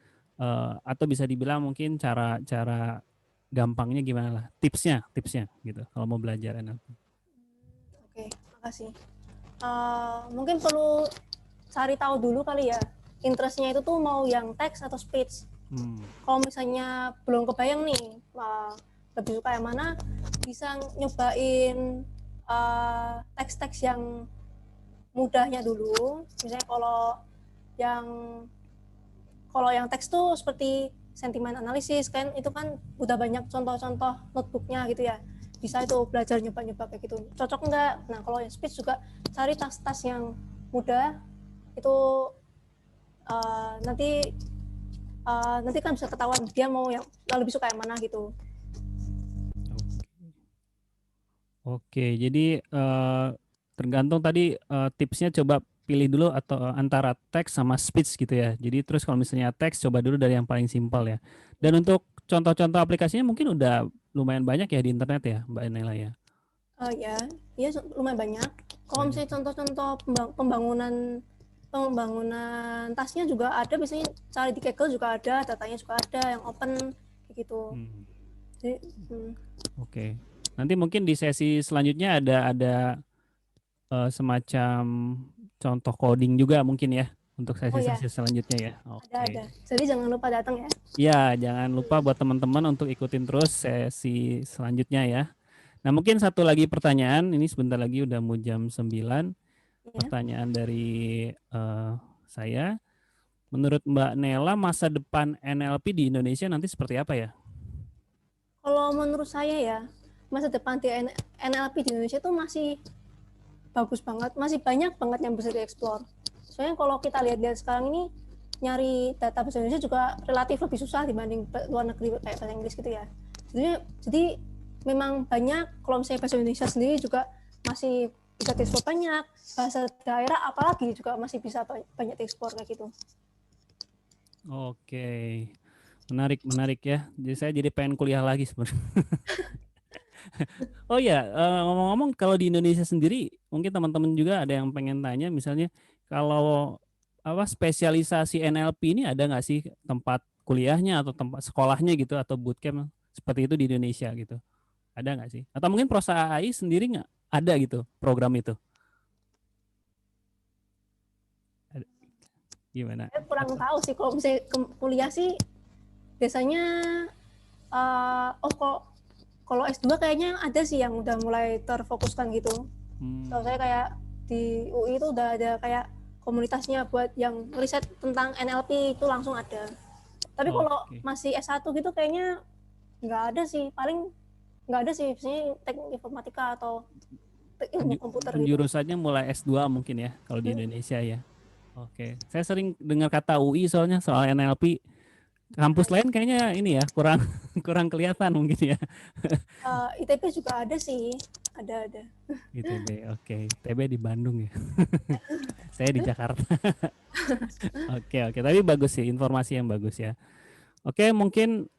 atau bisa dibilang mungkin cara gampangnya gimana lah, tipsnya gitu kalau mau belajar NLP. Oke, makasih. Mungkin perlu cari tahu dulu kali ya, interestnya itu tuh mau yang teks atau speech. Kalau misalnya belum kebayang nih, lebih suka yang mana, bisa nyobain teks-teks yang mudahnya dulu. Misalnya kalau yang teks tuh seperti sentimen analisis kan itu kan udah banyak contoh-contoh notebooknya gitu ya, bisa itu belajar nyoba-nyoba kayak gitu cocok enggak. Nah kalau yang speech juga cari tas-tas yang mudah itu nanti kan bisa ketahuan dia mau yang lebih suka yang mana gitu. Oke, jadi tergantung tadi tipsnya coba pilih dulu atau antara teks sama speech gitu ya. Jadi terus kalau misalnya teks coba dulu dari yang paling simpel ya. Dan untuk contoh-contoh aplikasinya mungkin udah lumayan banyak ya di internet ya, Mbak Nela ya. Ya lumayan banyak. Kalau Banyak. misalnya contoh-contoh pembangunan tasnya juga ada, biasanya cari di Kaggle juga ada, datanya juga ada yang open kayak gitu. Jadi, Oke. Nanti mungkin di sesi selanjutnya ada semacam contoh coding juga mungkin ya untuk sesi-sesi selanjutnya ya. Oke. ada. Jadi jangan lupa datang ya. Ya, jangan lupa buat teman-teman untuk ikutin terus sesi selanjutnya ya. Nah, mungkin satu lagi pertanyaan, ini sebentar lagi udah mau jam 9. Pertanyaan dari saya. Menurut Mbak Nela, masa depan NLP di Indonesia nanti seperti apa ya? Kalau menurut saya ya, masa depan di NLP di Indonesia itu masih bagus banget, masih banyak banget yang bisa dieksplor. Soalnya kalau kita lihat sekarang ini, nyari data bahasa Indonesia juga relatif lebih susah dibanding luar negeri kayak bahasa Inggris gitu ya. Jadi memang banyak, kalau misalnya bahasa Indonesia sendiri juga masih bisa dieksplor banyak, bahasa daerah apalagi juga masih bisa banyak dieksplor kayak gitu. Oke, menarik ya. Jadi saya jadi pengen kuliah lagi sebenarnya. Oh ya, ngomong-ngomong kalau di Indonesia sendiri, mungkin teman-teman juga ada yang pengen tanya, misalnya kalau spesialisasi NLP ini ada nggak sih tempat kuliahnya atau tempat sekolahnya gitu atau bootcamp seperti itu di Indonesia gitu? Ada nggak sih? Atau mungkin Prosa AI sendiri nggak ada gitu program itu? Gimana? Saya kurang tahu sih, kalau misalnya kuliah sih biasanya kalau S2 kayaknya ada sih yang udah mulai terfokuskan gitu. So, saya kayak di UI itu udah ada kayak komunitasnya buat yang riset tentang NLP itu langsung ada. Tapi kalau masih S1 gitu kayaknya nggak ada sih, paling nggak ada sih, misalnya teknik informatika atau ilmu komputer gitu. Jurusannya mulai S2 mungkin ya kalau di Indonesia ya. Oke, saya sering dengar kata UI soalnya soal NLP. Kampus lain kayaknya ini ya kurang kelihatan mungkin ya. ITB juga ada sih, ada. ITB, oke. ITB di Bandung ya. Saya di Jakarta. Oke. Tapi bagus sih, informasi yang bagus ya. Oke, mungkin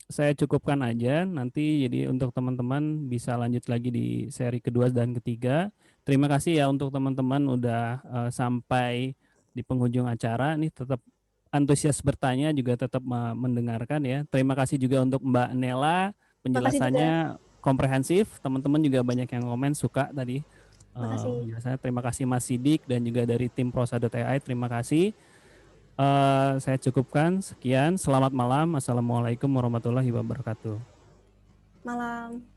saya cukupkan aja. Nanti jadi untuk teman-teman bisa lanjut lagi di seri kedua dan ketiga. Terima kasih ya untuk teman-teman udah sampai di penghujung acara. Nih tetap antusias bertanya, juga tetap mendengarkan ya. Terima kasih juga untuk Mbak Nela, penjelasannya komprehensif. Teman-teman juga banyak yang komen suka tadi. Terima kasih Mas Sidik dan juga dari tim Prosa.ai. Terima kasih. Saya cukupkan sekian. Selamat malam. Assalamualaikum warahmatullahi wabarakatuh. Malam.